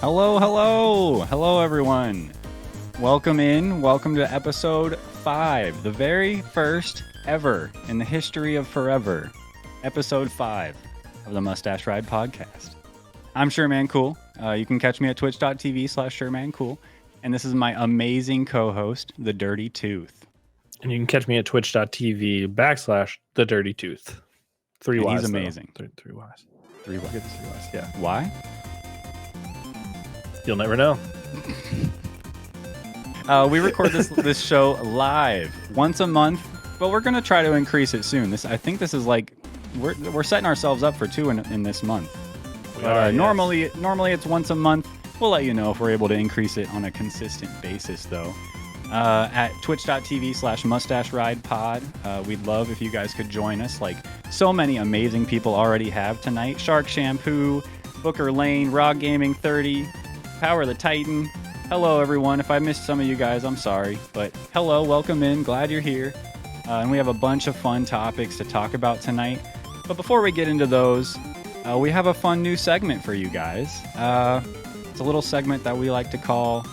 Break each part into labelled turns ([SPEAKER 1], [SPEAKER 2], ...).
[SPEAKER 1] Hello, everyone. Welcome to episode 5, the very first ever in the history of forever, episode 5 of the Mustache Ride podcast. I'm SureManCool. You can catch me at twitch.tv/SureManCool, and this is my amazing co-host, the Dirty Tooth.
[SPEAKER 2] And you can catch me at twitch.tv/the Dirty Tooth. Three
[SPEAKER 1] and
[SPEAKER 2] Ys.
[SPEAKER 1] He's amazing.
[SPEAKER 2] Three Ys.
[SPEAKER 1] Three Ys.
[SPEAKER 2] Get the 3 Ys. Yeah.
[SPEAKER 1] Why?
[SPEAKER 2] You'll never know.
[SPEAKER 1] We record this show live once a month, but we're gonna try to increase it soon. I think this is like we're setting ourselves up for 2 in this month. Normally it's once a month. We'll let you know if we're able to increase it on a consistent basis, though. At twitch.tv/Mustache Ride Pod. We'd love if you guys could join us, like so many amazing people already have tonight. Shark Shampoo, Booker Lane, Raw Gaming 30, Power the Titan. Hello, everyone. If I missed some of you guys, I'm sorry. But hello, welcome in. Glad you're here. And we have a bunch of fun topics to talk about tonight. But before we get into those, we have a fun new segment for you guys. It's a little segment that we like to call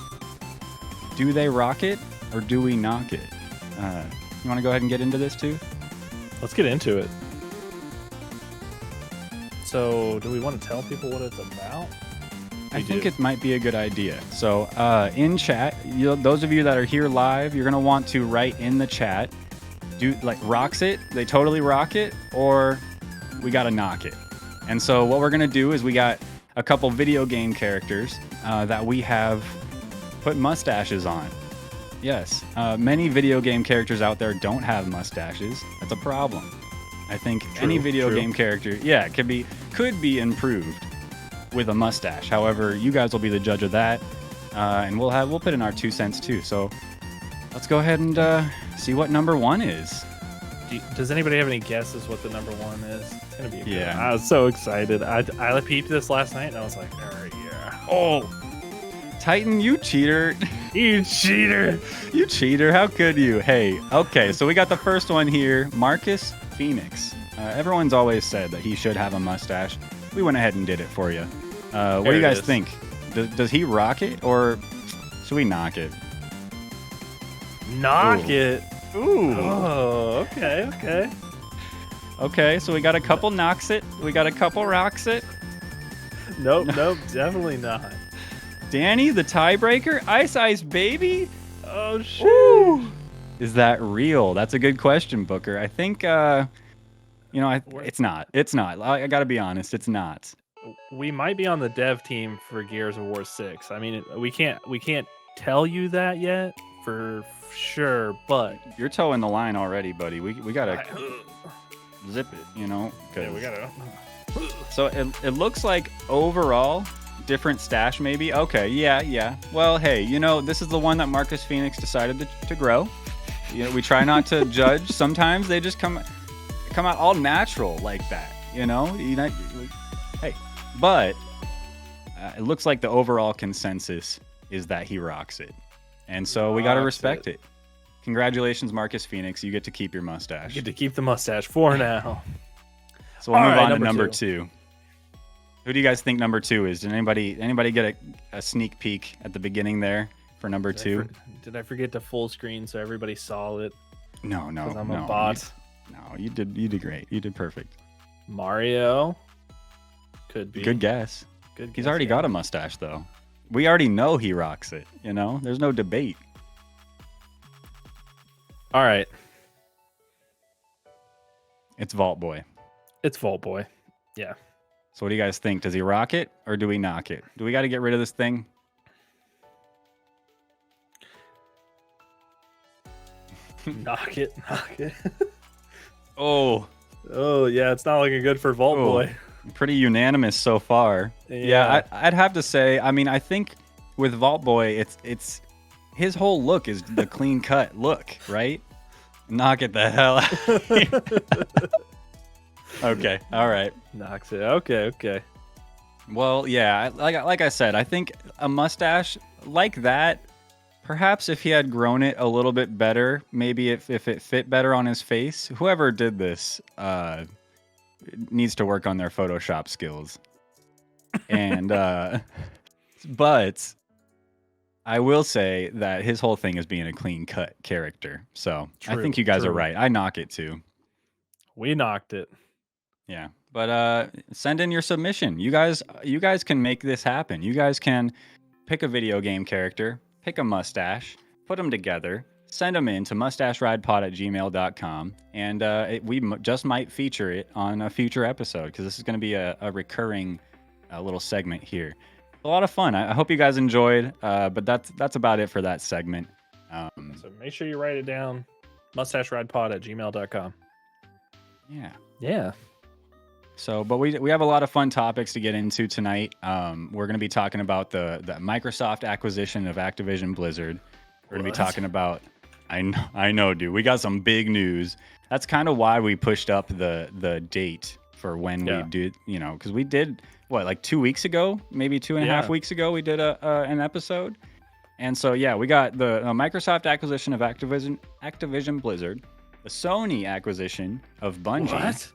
[SPEAKER 1] Do They Rock It or Do We Knock It? You want to go ahead and get into this, too?
[SPEAKER 2] Let's get into it. So, do we want to tell people what it's about?
[SPEAKER 1] I think it might be a good idea. So in chat, those of you that are here live, you're going to want to write in the chat, rocks it, they totally rock it, or we got to knock it. And so what we're going to do is we got a couple video game characters that we have put mustaches on. Yes, many video game characters out there don't have mustaches. That's a problem. I think any video game character, could be improved with a mustache. However, you guys will be the judge of that, and we'll put in our 2 cents too. So let's go ahead and see what number 1 is.
[SPEAKER 2] Does anybody have any guesses what the number 1 is? It's gonna be a good one.
[SPEAKER 1] Yeah.
[SPEAKER 2] I was so excited. I peeped this last night and I was like, yeah. Oh,
[SPEAKER 1] Titan, you cheater!
[SPEAKER 2] you cheater!
[SPEAKER 1] You cheater! How could you? Hey, okay. So we got the first one here, Marcus Phoenix. Everyone's always said that he should have a mustache. We went ahead and did it for you. What do you guys think? Does he rock it, or should we knock it?
[SPEAKER 2] Knock it.
[SPEAKER 1] Ooh.
[SPEAKER 2] Oh, okay.
[SPEAKER 1] Okay, so we got a couple knocks it. We got a couple rocks it.
[SPEAKER 2] Nope, definitely not.
[SPEAKER 1] Danny, the tiebreaker? Ice Baby?
[SPEAKER 2] Oh, shit.
[SPEAKER 1] Ooh. Is that real? That's a good question, Booker. I think, it's not. It's not. I got to be honest. It's not.
[SPEAKER 2] We might be on the dev team for Gears of War 6. I mean, we can't tell you that yet for sure, but
[SPEAKER 1] you're towing the line already, buddy. We gotta zip it,
[SPEAKER 2] Yeah, we gotta.
[SPEAKER 1] So it looks like overall different stash, maybe. Okay, yeah. Well, hey, this is the one that Marcus Phoenix decided to grow. We try not to judge. Sometimes they just come out all natural like that. Hey, but it looks like the overall consensus is that he rocks it. And so we got to respect it. Congratulations, Marcus Phoenix. You get to keep your mustache.
[SPEAKER 2] You get to keep the mustache for now.
[SPEAKER 1] So we'll move on to number 2. Who do you guys think number 2 is? Did anybody get a sneak peek at the beginning there for number 2?
[SPEAKER 2] Did I forget to full screen so everybody saw it?
[SPEAKER 1] No.
[SPEAKER 2] I'm a bot.
[SPEAKER 1] You did great. You did perfect.
[SPEAKER 2] Mario. Could be.
[SPEAKER 1] Good guess. He's already got a mustache, though. We already know he rocks it, There's no debate.
[SPEAKER 2] All right.
[SPEAKER 1] It's Vault Boy.
[SPEAKER 2] Yeah.
[SPEAKER 1] So what do you guys think? Does he rock it or do we knock it? Do we got to get rid of this thing?
[SPEAKER 2] Knock it.
[SPEAKER 1] Oh,
[SPEAKER 2] yeah. It's not looking good for Vault Boy.
[SPEAKER 1] Pretty unanimous so far. Yeah, I'd have to say. I mean, I think with Vault Boy, it's his whole look is the clean cut look, right? Knock it the hell out. Okay, all right.
[SPEAKER 2] Knocks it. Okay.
[SPEAKER 1] Well, yeah, like I said, I think a mustache like that, perhaps if he had grown it a little bit better, maybe if it fit better on his face, whoever did this needs to work on their Photoshop skills. And but I will say that his whole thing is being a clean cut character. So I think you guys are right. I knock it too.
[SPEAKER 2] We knocked it.
[SPEAKER 1] Yeah. But send in your submission. You guys can make this happen. You guys can pick a video game character, pick a mustache, put them together, send them in to mustacheridepod@gmail.com, and we just might feature it on a future episode because this is going to be a recurring little segment here. A lot of fun. I hope you guys enjoyed, but that's about it for that segment.
[SPEAKER 2] So make sure you write it down, mustacheridepod@gmail.com.
[SPEAKER 1] Yeah.
[SPEAKER 2] Yeah.
[SPEAKER 1] So, but we have a lot of fun topics to get into tonight. We're going to be talking about the Microsoft acquisition of Activision Blizzard. We're going to be talking about, I know, dude. We got some big news. That's kind of why we pushed up the date for when we did, because we did, like 2 weeks ago, maybe 2.5 weeks ago, we did an episode. And so, yeah, we got the Microsoft acquisition of Activision Blizzard, the Sony acquisition of Bungie.
[SPEAKER 2] What?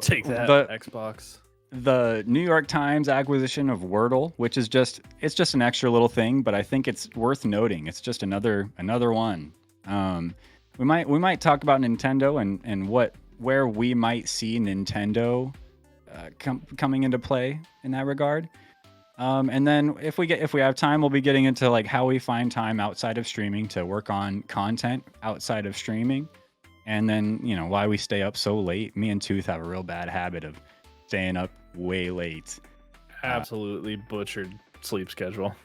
[SPEAKER 2] Take that, Xbox.
[SPEAKER 1] The New York Times acquisition of Wordle, which is just an extra little thing, but I think it's worth noting. It's just another one. We might talk about Nintendo and where we might see Nintendo coming into play in that regard. And then if we have time, we'll be getting into like how we find time outside of streaming to work on content outside of streaming. And then, why we stay up so late. Me and Tooth have a real bad habit of staying up way late.
[SPEAKER 2] Absolutely butchered sleep schedule.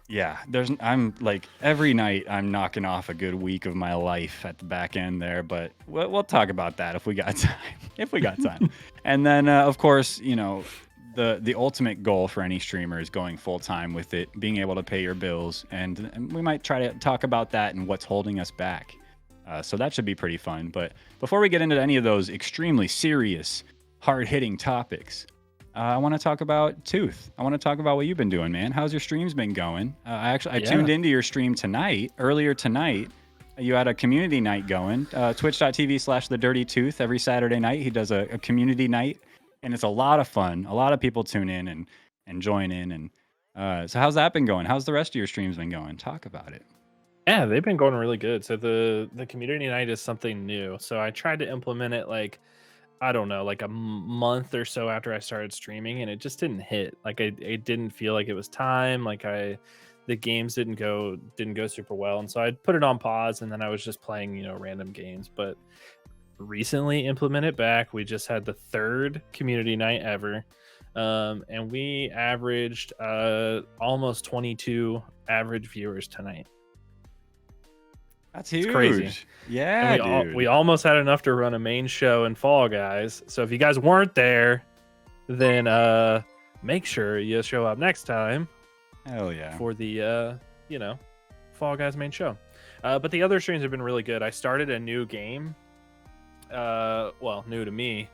[SPEAKER 1] Yeah, I'm like every night I'm knocking off a good week of my life at the back end there, but we'll talk about that if we got time. And then of course, the ultimate goal for any streamer is going full time with it, being able to pay your bills, and we might try to talk about that and what's holding us back. So that should be pretty fun. But before we get into any of those extremely serious, hard-hitting topics, I want to talk about Tooth. I want to talk about what you've been doing, man. How's your streams been going? I tuned into your stream earlier tonight. You had a community night going, twitch.tv/thedirtytooth. Every Saturday night, he does a community night, and it's a lot of fun. A lot of people tune in and join in. And so how's that been going? How's the rest of your streams been going? Talk about it.
[SPEAKER 2] Yeah, they've been going really good. So the community night is something new. So I tried to implement it I don't know, like a month or so after I started streaming, and it just didn't hit. Like it didn't feel like it was time. Like the games didn't go super well, and so I put it on pause, and then I was just playing random games. But recently implemented back. We just had the third community night ever, and we averaged almost 22 average viewers tonight.
[SPEAKER 1] That's huge.
[SPEAKER 2] It's crazy.
[SPEAKER 1] Yeah,
[SPEAKER 2] dude. We almost had enough to run a main show in Fall Guys. So if you guys weren't there, then make sure you show up next time.
[SPEAKER 1] Hell yeah.
[SPEAKER 2] For the Fall Guys main show. But the other streams have been really good. I started a new game. New to me.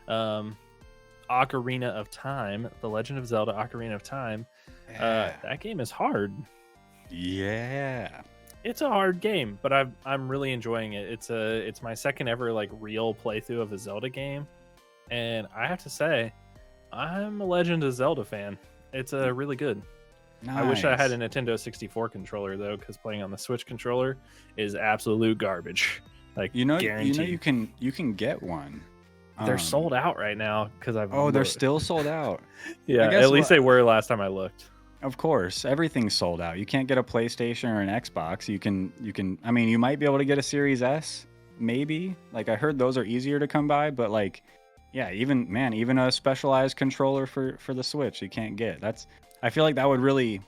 [SPEAKER 2] Ocarina of Time, The Legend of Zelda Ocarina of Time.
[SPEAKER 1] Yeah.
[SPEAKER 2] That game is hard.
[SPEAKER 1] Yeah.
[SPEAKER 2] It's a hard game, but I'm really enjoying it. It's my second ever real playthrough of a Zelda game, and I have to say, I'm a Legend of Zelda fan. It's really good.
[SPEAKER 1] Nice.
[SPEAKER 2] I wish I had a Nintendo 64 controller though, because playing on the Switch controller is absolute garbage. Guaranteed.
[SPEAKER 1] you can get one.
[SPEAKER 2] They're sold out right now because I've.
[SPEAKER 1] Oh, they're still sold out.
[SPEAKER 2] Yeah, at least they were last time I looked.
[SPEAKER 1] Of course, everything's sold out. You can't get a PlayStation or an Xbox. You can. I mean, you might be able to get a Series S, maybe. I heard those are easier to come by, but even a specialized controller for the Switch you can't get. I feel like that would really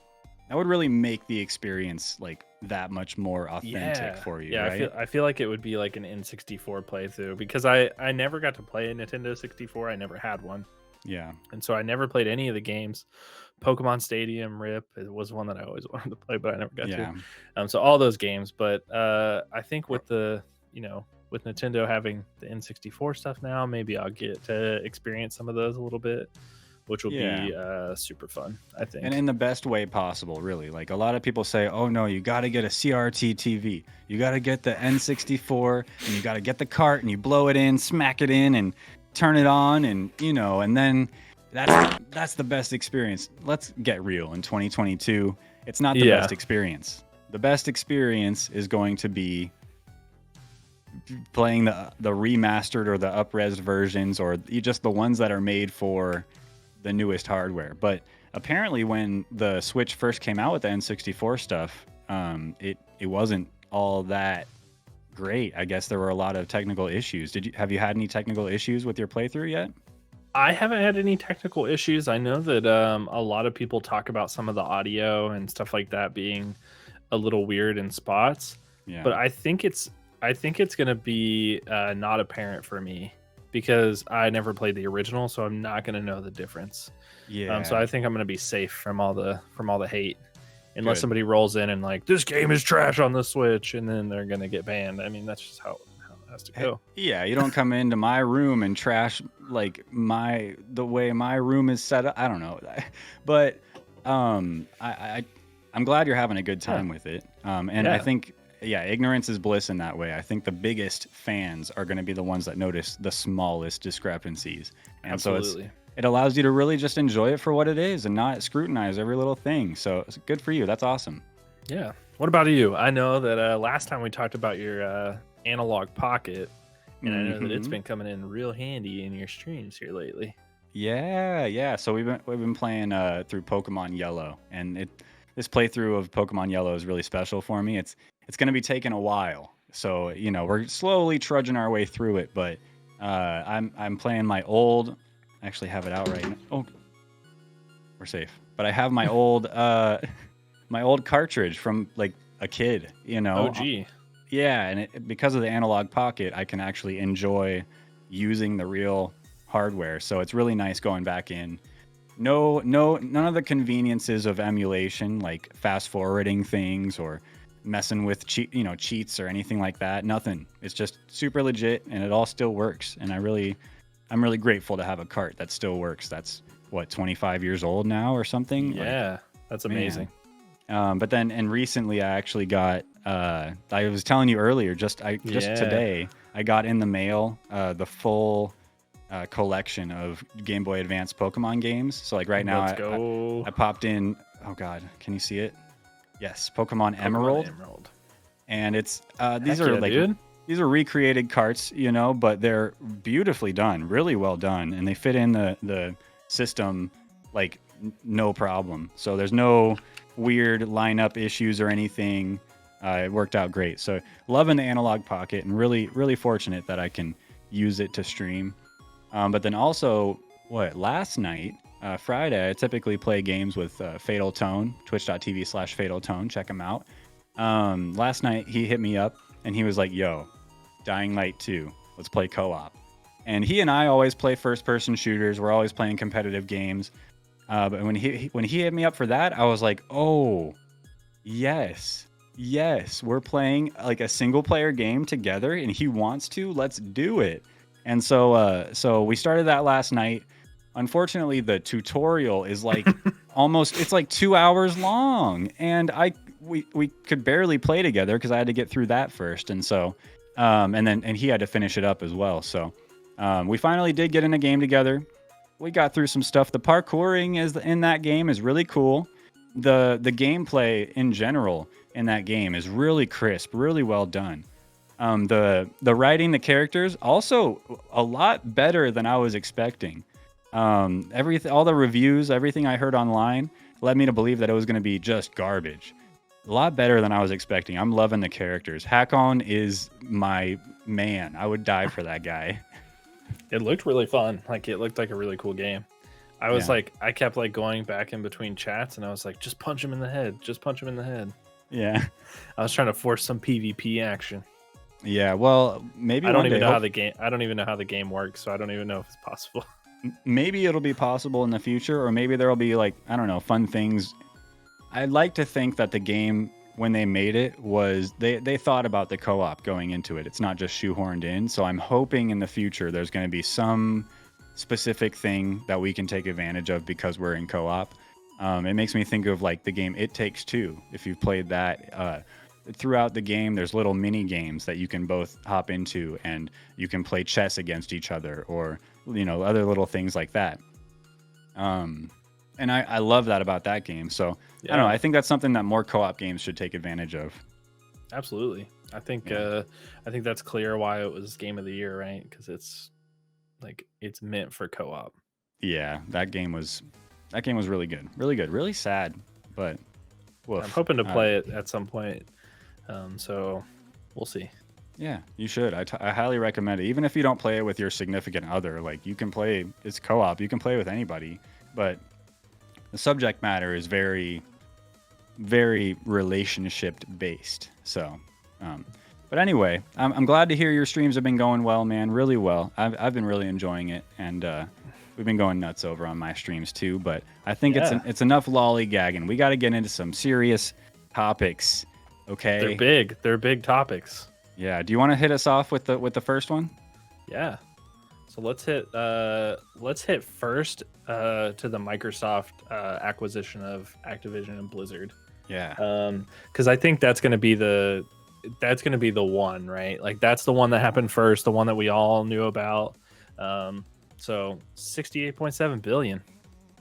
[SPEAKER 1] make the experience that much more authentic for you.
[SPEAKER 2] Yeah,
[SPEAKER 1] right?
[SPEAKER 2] I feel like it would be like an N64 playthrough because I never got to play a Nintendo 64. I never had one.
[SPEAKER 1] Yeah,
[SPEAKER 2] and so I never played any of the games. Pokemon Stadium, RIP, it was one that I always wanted to play, but I never got to. So all those games, but I think with with Nintendo having the N64 stuff now, maybe I'll get to experience some of those a little bit, which will be super fun, I think.
[SPEAKER 1] And in the best way possible, really. A lot of people say, oh no, you got to get a CRT TV. You got to get the N64, and you got to get the cart, and you blow it in, smack it in, and turn it on, and and then That's the best experience. Let's get real. In 2022, it's not the
[SPEAKER 2] Yeah.
[SPEAKER 1] best experience. The best experience is going to be playing the remastered or the up-res versions, or just the ones that are made for the newest hardware. But apparently, when the Switch first came out with the N64 stuff, it wasn't all that great. I guess there were a lot of technical issues. Have you had any technical issues with your playthrough yet?
[SPEAKER 2] I haven't had any technical issues. I know that a lot of people talk about some of the audio and stuff like that being a little weird in spots.
[SPEAKER 1] Yeah.
[SPEAKER 2] But I think it's gonna be not apparent for me because I never played the original, so I'm not gonna know the difference.
[SPEAKER 1] Yeah.
[SPEAKER 2] So I think I'm gonna be safe from all the hate, unless
[SPEAKER 1] Good.
[SPEAKER 2] somebody rolls in and like, this game is trash on the Switch, and then they're gonna get banned. I mean, that's just how it has to go.
[SPEAKER 1] Yeah, you don't come into my room and trash like the way my room is set up. I don't know, but I'm glad you're having a good time with it. And I think, yeah, ignorance is bliss in that way. I think the biggest fans are going to be the ones that notice the smallest discrepancies, and
[SPEAKER 2] Absolutely.
[SPEAKER 1] so it allows you to really just enjoy it for what it is and not scrutinize every little thing. So it's good for you. That's awesome.
[SPEAKER 2] Yeah. What about you? I know that last time we talked about your analog pocket, and I know that it's been coming in real handy in your streams here lately.
[SPEAKER 1] Yeah. So we've been playing through Pokemon Yellow, and this playthrough of Pokemon Yellow is really special for me. It's going to be taking a while, so we're slowly trudging our way through it. But I'm playing my old. I actually have it out right now. Oh, we're safe. But I have my old my old cartridge from like a kid.
[SPEAKER 2] Oh, gee.
[SPEAKER 1] Yeah, and because of the analog pocket, I can actually enjoy using the real hardware. So it's really nice going back in. None of the conveniences of emulation, like fast forwarding things or messing with cheats or anything like that. Nothing. It's just super legit, and it all still works. And I'm really grateful to have a cart that still works. That's what, 25 years old now or something.
[SPEAKER 2] Yeah, that's amazing.
[SPEAKER 1] But then, and recently I actually got, I was telling you earlier, just today, I got in the mail the full collection of Game Boy Advance Pokemon games. So like right now, I popped in, oh God, can you see it? Yes, Pokemon Emerald. And it's, these are recreated carts, but they're beautifully done, really well done. And they fit in the system like no problem. So there's no weird lineup issues or anything. It worked out great. So loving the analog pocket, and really, really fortunate that I can use it to stream. But then also, last night, Friday, I typically play games with Fatal Tone, twitch.tv/Fatal Tone. Check him out. Last night, he hit me up and he was like, yo, Dying Light 2, let's play co-op. And he and I always play first-person shooters. We're always playing competitive games. But when he hit me up for that, I was like, oh, yes, we're playing like a single-player game together, and he wants to. Let's do it. And so we started that last night. Unfortunately, the tutorial is like it's like 2 hours long, and we could barely play together because I had to get through that first, and so and he had to finish it up as well. So we finally did get in a game together. We got through some stuff. The parkouring in that game is really cool. The gameplay in general in that game is really crisp, really well done. The writing the characters also a lot better than I was expecting. All the reviews, everything I heard online led me to believe that it was going to be just garbage. A lot better than I was expecting. I'm loving the characters. Hakon is my man. I would die for that guy.
[SPEAKER 2] It looked really fun. Like, it looked like a really cool game. I kept like going back in between chats, and I was like, just punch him in the head. Just punch him in the head.
[SPEAKER 1] Yeah.
[SPEAKER 2] I was trying to force some PvP action.
[SPEAKER 1] Yeah, well, maybe
[SPEAKER 2] I don't even know how the game works, so I don't even know if it's possible.
[SPEAKER 1] Maybe it'll be possible in the future, or maybe there'll be like, I don't know, fun things. I'd like to think that the game, when they made it, was they thought about the co-op going into it. It's not just shoehorned in. So I'm hoping in the future there's going to be some specific thing that we can take advantage of because we're in co-op. It makes me think of like the game It Takes Two. If you've played that, throughout the game, there's little mini games that you can both hop into, and you can play chess against each other, or other little things like that. And I love that about that game. So I don't know. I think that's something that more co-op games should take advantage of.
[SPEAKER 2] Absolutely. I think that's clear why it was game of the year, right? Because it's meant for co-op.
[SPEAKER 1] Yeah, that game was really good, really sad, but woof.
[SPEAKER 2] I'm hoping to play it at some point, so we'll see.
[SPEAKER 1] Yeah, you should. I highly recommend it. Even if you don't play it with your significant other, like you can play. It's co-op. You can play with anybody, but the subject matter is very, very relationship based. So, but anyway, I'm glad to hear your streams have been going well, man. Really well. I've been really enjoying it, and we've been going nuts over on my streams too. But I think it's enough lollygagging. We got to get into some serious topics. Okay,
[SPEAKER 2] They're big topics.
[SPEAKER 1] Yeah. Do you want to hit us off with the first one?
[SPEAKER 2] Yeah. So let's hit first to the Microsoft acquisition of Activision and Blizzard.
[SPEAKER 1] Yeah.
[SPEAKER 2] Because I think that's gonna be the one, right? Like that's the one that happened first, the one that we all knew about. So 68.7 billion.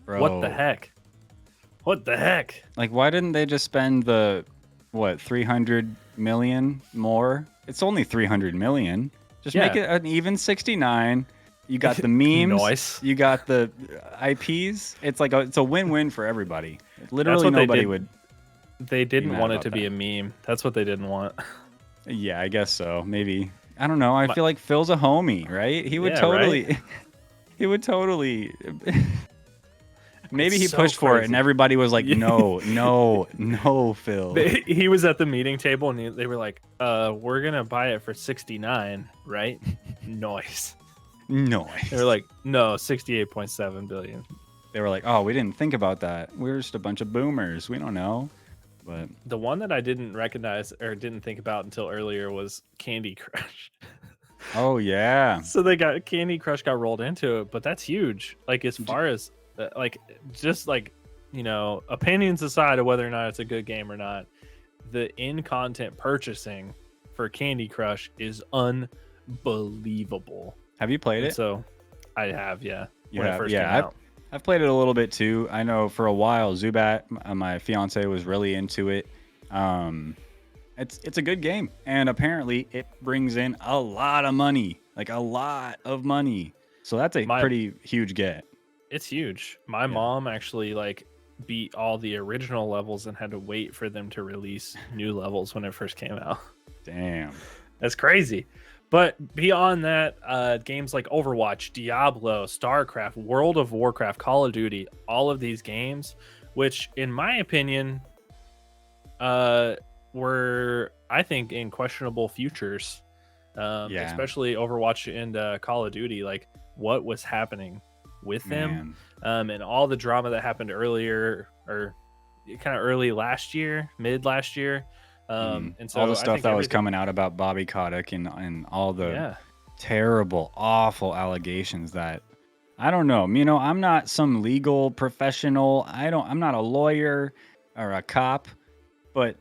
[SPEAKER 1] Bro.
[SPEAKER 2] What the heck? What the heck?
[SPEAKER 1] Like, why didn't they just spend the 300 million more? It's only 300 million. Just make it an even 69. You got the memes.
[SPEAKER 2] Nice.
[SPEAKER 1] You got the IPs. It's like it's a win-win for everybody. Literally nobody would.
[SPEAKER 2] They didn't want it to be a meme. That's what they didn't want.
[SPEAKER 1] Yeah, I guess so. Maybe. I don't know. I feel like Phil's a homie, right? He would totally. Right? He would totally. Maybe he pushed for it, and everybody was like, "No, Phil."
[SPEAKER 2] He was at the meeting table, and they were like, "We're gonna buy it for 69, right?" Noise. They were like, "No, 68.7 billion."
[SPEAKER 1] They were like, "Oh, we didn't think about that. We're just a bunch of boomers. We don't know." But
[SPEAKER 2] the one that I didn't recognize or didn't think about until earlier was Candy Crush.
[SPEAKER 1] Oh yeah.
[SPEAKER 2] So Candy Crush got rolled into it, but that's huge. Like as far as opinions aside of whether or not it's a good game or not, the in-content purchasing for Candy Crush is unbelievable.
[SPEAKER 1] Have you played it?
[SPEAKER 2] So I have, yeah.
[SPEAKER 1] When it first came out. I've played it a little bit too. I know for a while Zubat, my fiance, was really into it. It's a good game, and apparently it brings in a lot of money, So that's a pretty huge get.
[SPEAKER 2] It's huge. My mom actually beat all the original levels and had to wait for them to release new levels when it first came out.
[SPEAKER 1] Damn.
[SPEAKER 2] That's crazy. But beyond that, games like Overwatch, Diablo, StarCraft, World of Warcraft, Call of Duty, all of these games, which in my opinion were, I think, in questionable futures, especially Overwatch and Call of Duty, like what was happening with them, and all the drama that happened earlier, or kind of mid last year. And so
[SPEAKER 1] all the stuff that was coming out about Bobby Kotick and all the terrible, awful allegations that, I don't know. I'm not some legal professional. I'm not a lawyer or a cop, but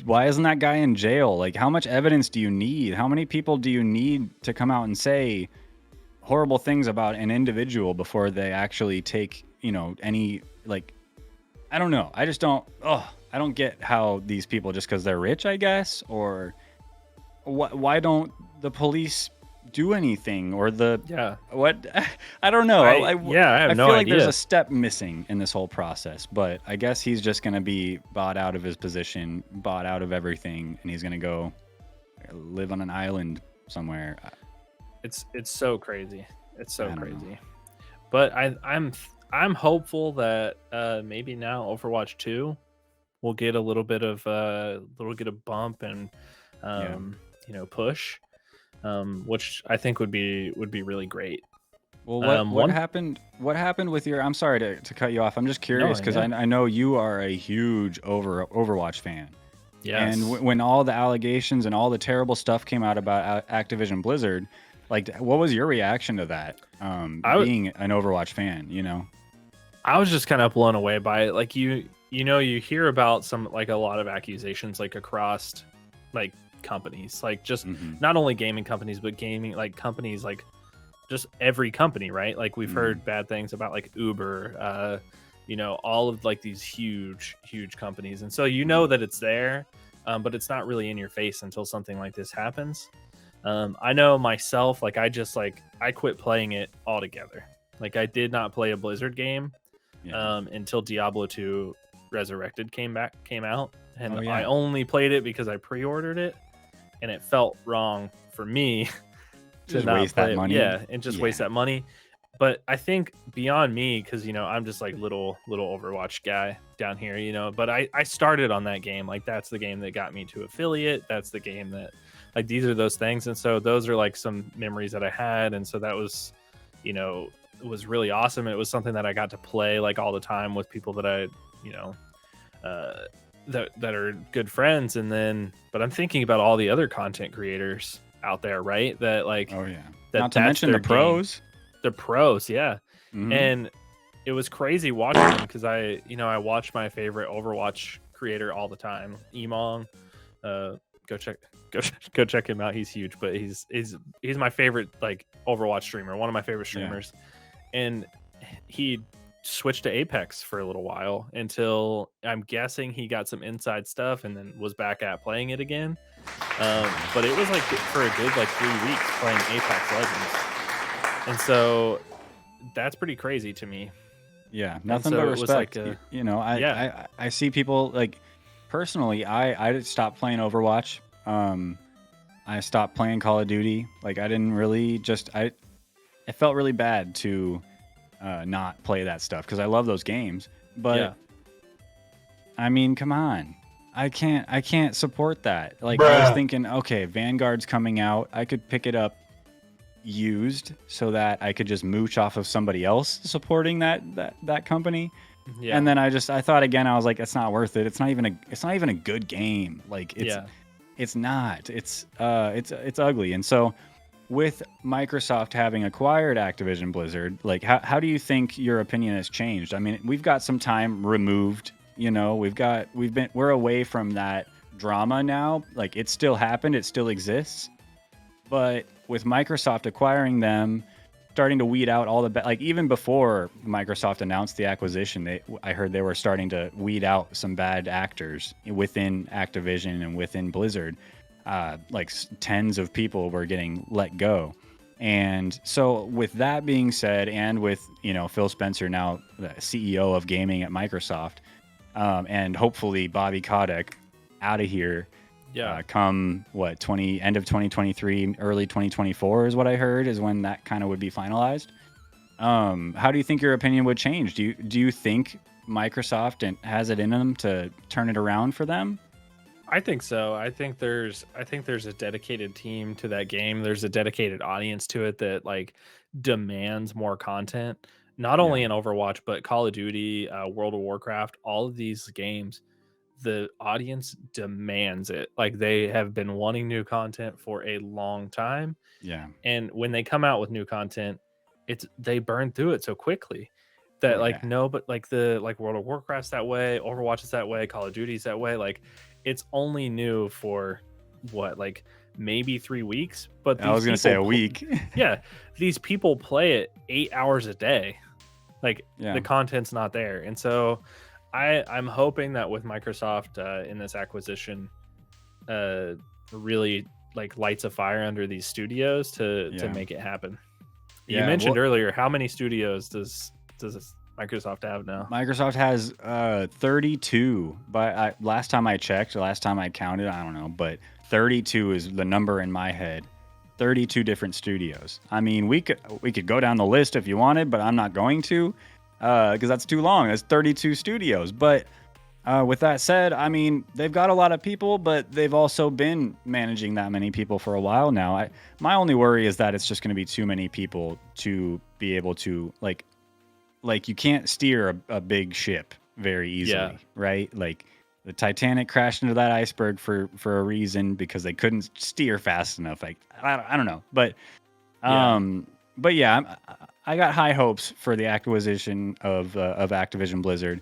[SPEAKER 1] why isn't that guy in jail? Like, how much evidence do you need? How many people do you need to come out and say horrible things about an individual before they actually take, any, I don't know. I just don't, I don't get how these people, just because they're rich, I guess, or why don't the police do anything, or what? I don't know.
[SPEAKER 2] I have no
[SPEAKER 1] feel like
[SPEAKER 2] idea.
[SPEAKER 1] There's a step missing in this whole process, but I guess he's just going to be bought out of his position, bought out of everything, and he's going to go live on an island somewhere.
[SPEAKER 2] It's so crazy. It's so crazy. But I'm hopeful that maybe now Overwatch 2 will get a little bit of bump and push, which I think would be really great.
[SPEAKER 1] Well, what happened with your? I'm sorry to cut you off. I'm just curious because I know you are a huge Overwatch fan.
[SPEAKER 2] Yes.
[SPEAKER 1] And when all the allegations and all the terrible stuff came out about Activision Blizzard, what was your reaction to that? Being an Overwatch fan,
[SPEAKER 2] I was just kind of blown away by it. You hear about some a lot of accusations across companies, just not only gaming companies, but gaming companies just every company, right? Like we've heard bad things about like Uber, all of like these huge companies, and so that it's there, but it's not really in your face until something like this happens. I know myself, like I quit playing it altogether. Like I did not play a Blizzard game until Diablo 2 Resurrected came out, and I only played it because I pre-ordered it, and it felt wrong for me to
[SPEAKER 1] just
[SPEAKER 2] not
[SPEAKER 1] waste
[SPEAKER 2] play
[SPEAKER 1] that
[SPEAKER 2] it.
[SPEAKER 1] money.
[SPEAKER 2] Yeah, and just waste that money. But I think beyond me, because I'm just like little Overwatch guy down here, but I started on that game. Like that's the game that got me to affiliate. That's the game that, like, these are those things, and so those are like some memories that I had, and so that was, it was really awesome. It was something that I got to play like all the time with people that I, that are good friends. And then, but I'm thinking about all the other content creators out there, right? That like,
[SPEAKER 1] not to mention the pros.
[SPEAKER 2] The pros, yeah. And it was crazy watching them because I watch my favorite Overwatch creator all the time, Emong. Go check him out. He's huge, but he's my favorite like Overwatch streamer, one of my favorite streamers. And he switched to Apex for a little while until I'm guessing he got some inside stuff and then was back at playing it again. But it was like for a good like 3 weeks playing Apex Legends. And so that's pretty crazy to me.
[SPEAKER 1] Yeah, nothing but respect. Like I see people like personally. I stopped playing Overwatch. I stopped playing Call of Duty. Like I didn't really it felt really bad to not play that stuff because I love those games. But I mean, come on. I can't support that. Like I was thinking, okay, Vanguard's coming out. I could pick it up used so that I could just mooch off of somebody else supporting that company. Yeah. And then I thought again, I was like, it's not worth it. It's not even a good game. Like it's not. It's ugly. And so with Microsoft having acquired Activision Blizzard, like how do you think your opinion has changed? I mean, we've got some time removed, we're away from that drama now. Like it still happened, it still exists. But with Microsoft acquiring them, starting to weed out all the like even before Microsoft announced the acquisition, I heard they were starting to weed out some bad actors within Activision and within Blizzard. Like tens of people were getting let go. And so with that being said, and with, Phil Spencer now the CEO of gaming at Microsoft, and hopefully Bobby Kotick out of here, come end of 2023, early 2024 is what I heard is when that kind of would be finalized. How do you think your opinion would change? Do you think Microsoft has it in them to turn it around for them?
[SPEAKER 2] I think so. I think there's a dedicated team to that game. There's a dedicated audience to it that like demands more content. Not only in Overwatch, but Call of Duty, World of Warcraft, all of these games, the audience demands it. Like they have been wanting new content for a long time.
[SPEAKER 1] Yeah.
[SPEAKER 2] And when they come out with new content, they burn through it so quickly that like World of Warcraft's that way, Overwatch is that way, Call of Duty's that way. Like it's only new for like maybe 3 weeks, but
[SPEAKER 1] I was going to say a week.
[SPEAKER 2] Yeah. These people play it 8 hours a day. Like the content's not there. And so I'm hoping that with Microsoft in this acquisition, really like lights a fire under these studios to make it happen. You mentioned earlier, how many studios does Microsoft have now?
[SPEAKER 1] Microsoft has 32, but last time I checked, last time I counted, I don't know, but 32 is the number in my head. 32 different studios. I mean, we could go down the list if you wanted, but I'm not going to because that's too long. That's 32 studios. But with that said, I mean, they've got a lot of people, but they've also been managing that many people for a while now. My only worry is that it's just going to be too many people to be able to like you can't steer a big ship very easily, right? Like the Titanic crashed into that iceberg for a reason because they couldn't steer fast enough. Like I don't know, but I got high hopes for the acquisition of Activision Blizzard.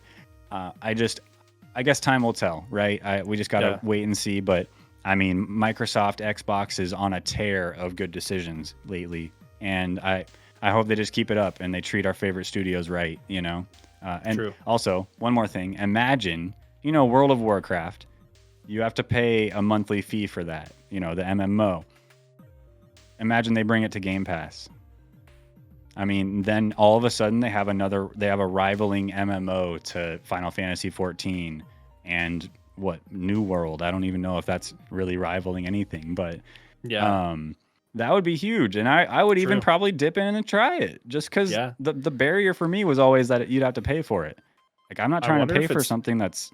[SPEAKER 1] I guess time will tell, right? We just gotta wait and see. But I mean, Microsoft Xbox is on a tear of good decisions lately, and I hope they just keep it up and they treat our favorite studios right, you know. And
[SPEAKER 2] True.
[SPEAKER 1] also, one more thing: imagine, you know, World of Warcraft. You have to pay a monthly fee for that, you know, the MMO. Imagine they bring it to Game Pass. I mean, then all of a sudden they have a rivaling MMO to Final Fantasy 14 and what, New World. I don't even know if that's really rivaling anything, but
[SPEAKER 2] Yeah.
[SPEAKER 1] that would be huge. And I would even
[SPEAKER 2] True.
[SPEAKER 1] probably dip in and try it, just because
[SPEAKER 2] Yeah.
[SPEAKER 1] the barrier for me was always that you'd have to pay for it. Like, I'm not
[SPEAKER 2] I
[SPEAKER 1] trying to
[SPEAKER 2] wonder
[SPEAKER 1] pay
[SPEAKER 2] if
[SPEAKER 1] for
[SPEAKER 2] it's
[SPEAKER 1] something that's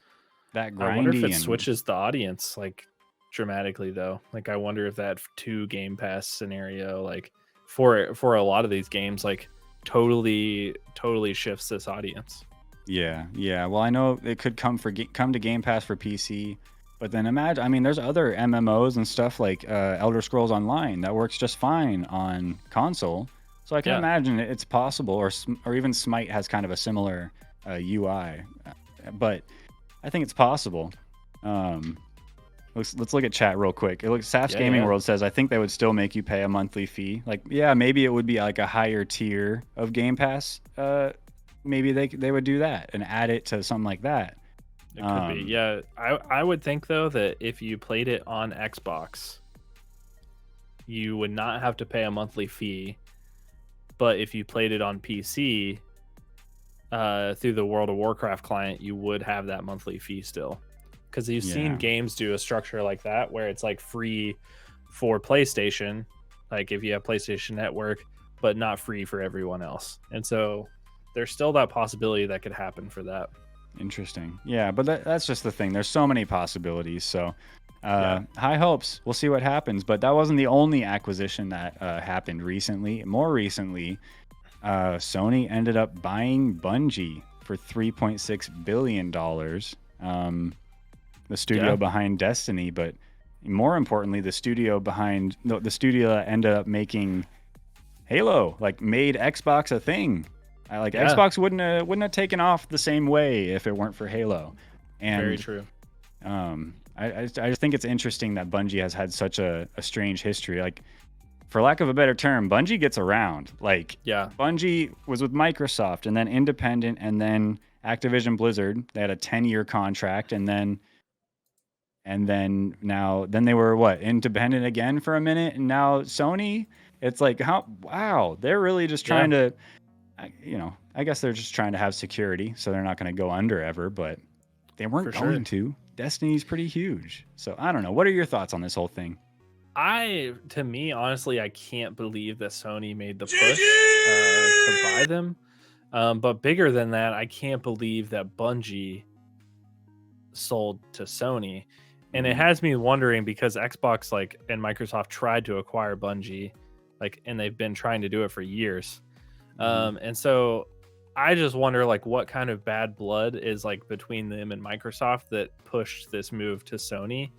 [SPEAKER 1] that
[SPEAKER 2] I wonder if
[SPEAKER 1] grindy
[SPEAKER 2] it
[SPEAKER 1] and
[SPEAKER 2] switches the audience like dramatically though. Like I wonder if that two Game Pass scenario like for a lot of these games like totally shifts this audience.
[SPEAKER 1] yeah. Well, I know it could come to Game Pass for PC, but then imagine, I mean, there's other MMOs and stuff like Elder Scrolls Online that works just fine on console. So I can
[SPEAKER 2] Yeah.
[SPEAKER 1] imagine it's possible, or even Smite has kind of a similar UI, but I think it's possible. Um, let's look at chat real quick. It looks Saf's
[SPEAKER 2] Yeah,
[SPEAKER 1] Gaming
[SPEAKER 2] yeah.
[SPEAKER 1] World says, I think they would still make you pay a monthly fee. Like, yeah, maybe it would be like a higher tier of Game Pass. Maybe they would do that and add it to something like that.
[SPEAKER 2] It could be. Yeah. I would think though that if you played it on Xbox, you would not have to pay a monthly fee. But if you played it on PC, through the World of Warcraft client, you would have that monthly fee still. Because you've seen
[SPEAKER 1] Yeah.
[SPEAKER 2] games do a structure like that where it's like free for PlayStation, like if you have PlayStation Network, but not free for everyone else. And so there's still that possibility that could happen for that.
[SPEAKER 1] Interesting. Yeah, but that's just the thing. There's so many possibilities. So
[SPEAKER 2] Yeah.
[SPEAKER 1] high hopes. We'll see what happens. But that wasn't the only acquisition that happened recently. More recently, Sony ended up buying Bungie for $3.6 billion. The studio
[SPEAKER 2] Yeah.
[SPEAKER 1] behind Destiny, but more importantly, the studio that ended up making Halo, like made Xbox a thing. Like
[SPEAKER 2] Yeah.
[SPEAKER 1] Xbox wouldn't have taken off the same way if it weren't for Halo. And
[SPEAKER 2] Very true.
[SPEAKER 1] I just think it's interesting that Bungie has had such a strange history. Like, for lack of a better term, Bungie gets around. Like,
[SPEAKER 2] Yeah.
[SPEAKER 1] Bungie was with Microsoft and then independent, and then Activision Blizzard. They had a 10-year contract, and then they were what, independent again for a minute, and now Sony. It's like, wow, they're really just
[SPEAKER 2] Yeah.
[SPEAKER 1] trying to, I guess they're just trying to have security, so they're not going to go under ever, but they weren't
[SPEAKER 2] For sure.
[SPEAKER 1] going to. Destiny's pretty huge. So I don't know. What are your thoughts on this whole thing?
[SPEAKER 2] To me, honestly, I can't believe that Sony made the push to buy them. But bigger than that, I can't believe that Bungie sold to Sony. And it has me wondering because Xbox and Microsoft tried to acquire Bungie, and they've been trying to do it for years. And so I just wonder what kind of bad blood is between them and Microsoft that pushed this move to Sony.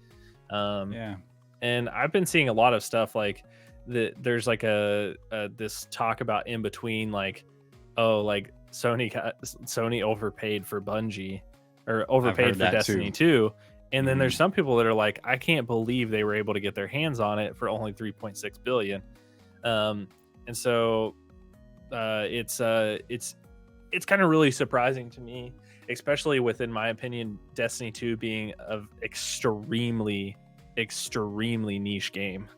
[SPEAKER 1] Yeah.
[SPEAKER 2] And I've been seeing a lot of stuff there's this talk about in between Sony overpaid for Bungie or overpaid for Destiny 2. And then there's some people that are like, I can't believe they were able to get their hands on it for only 3.6 billion. And so it's kind of really surprising to me, especially within my opinion, Destiny 2 being of extremely niche game.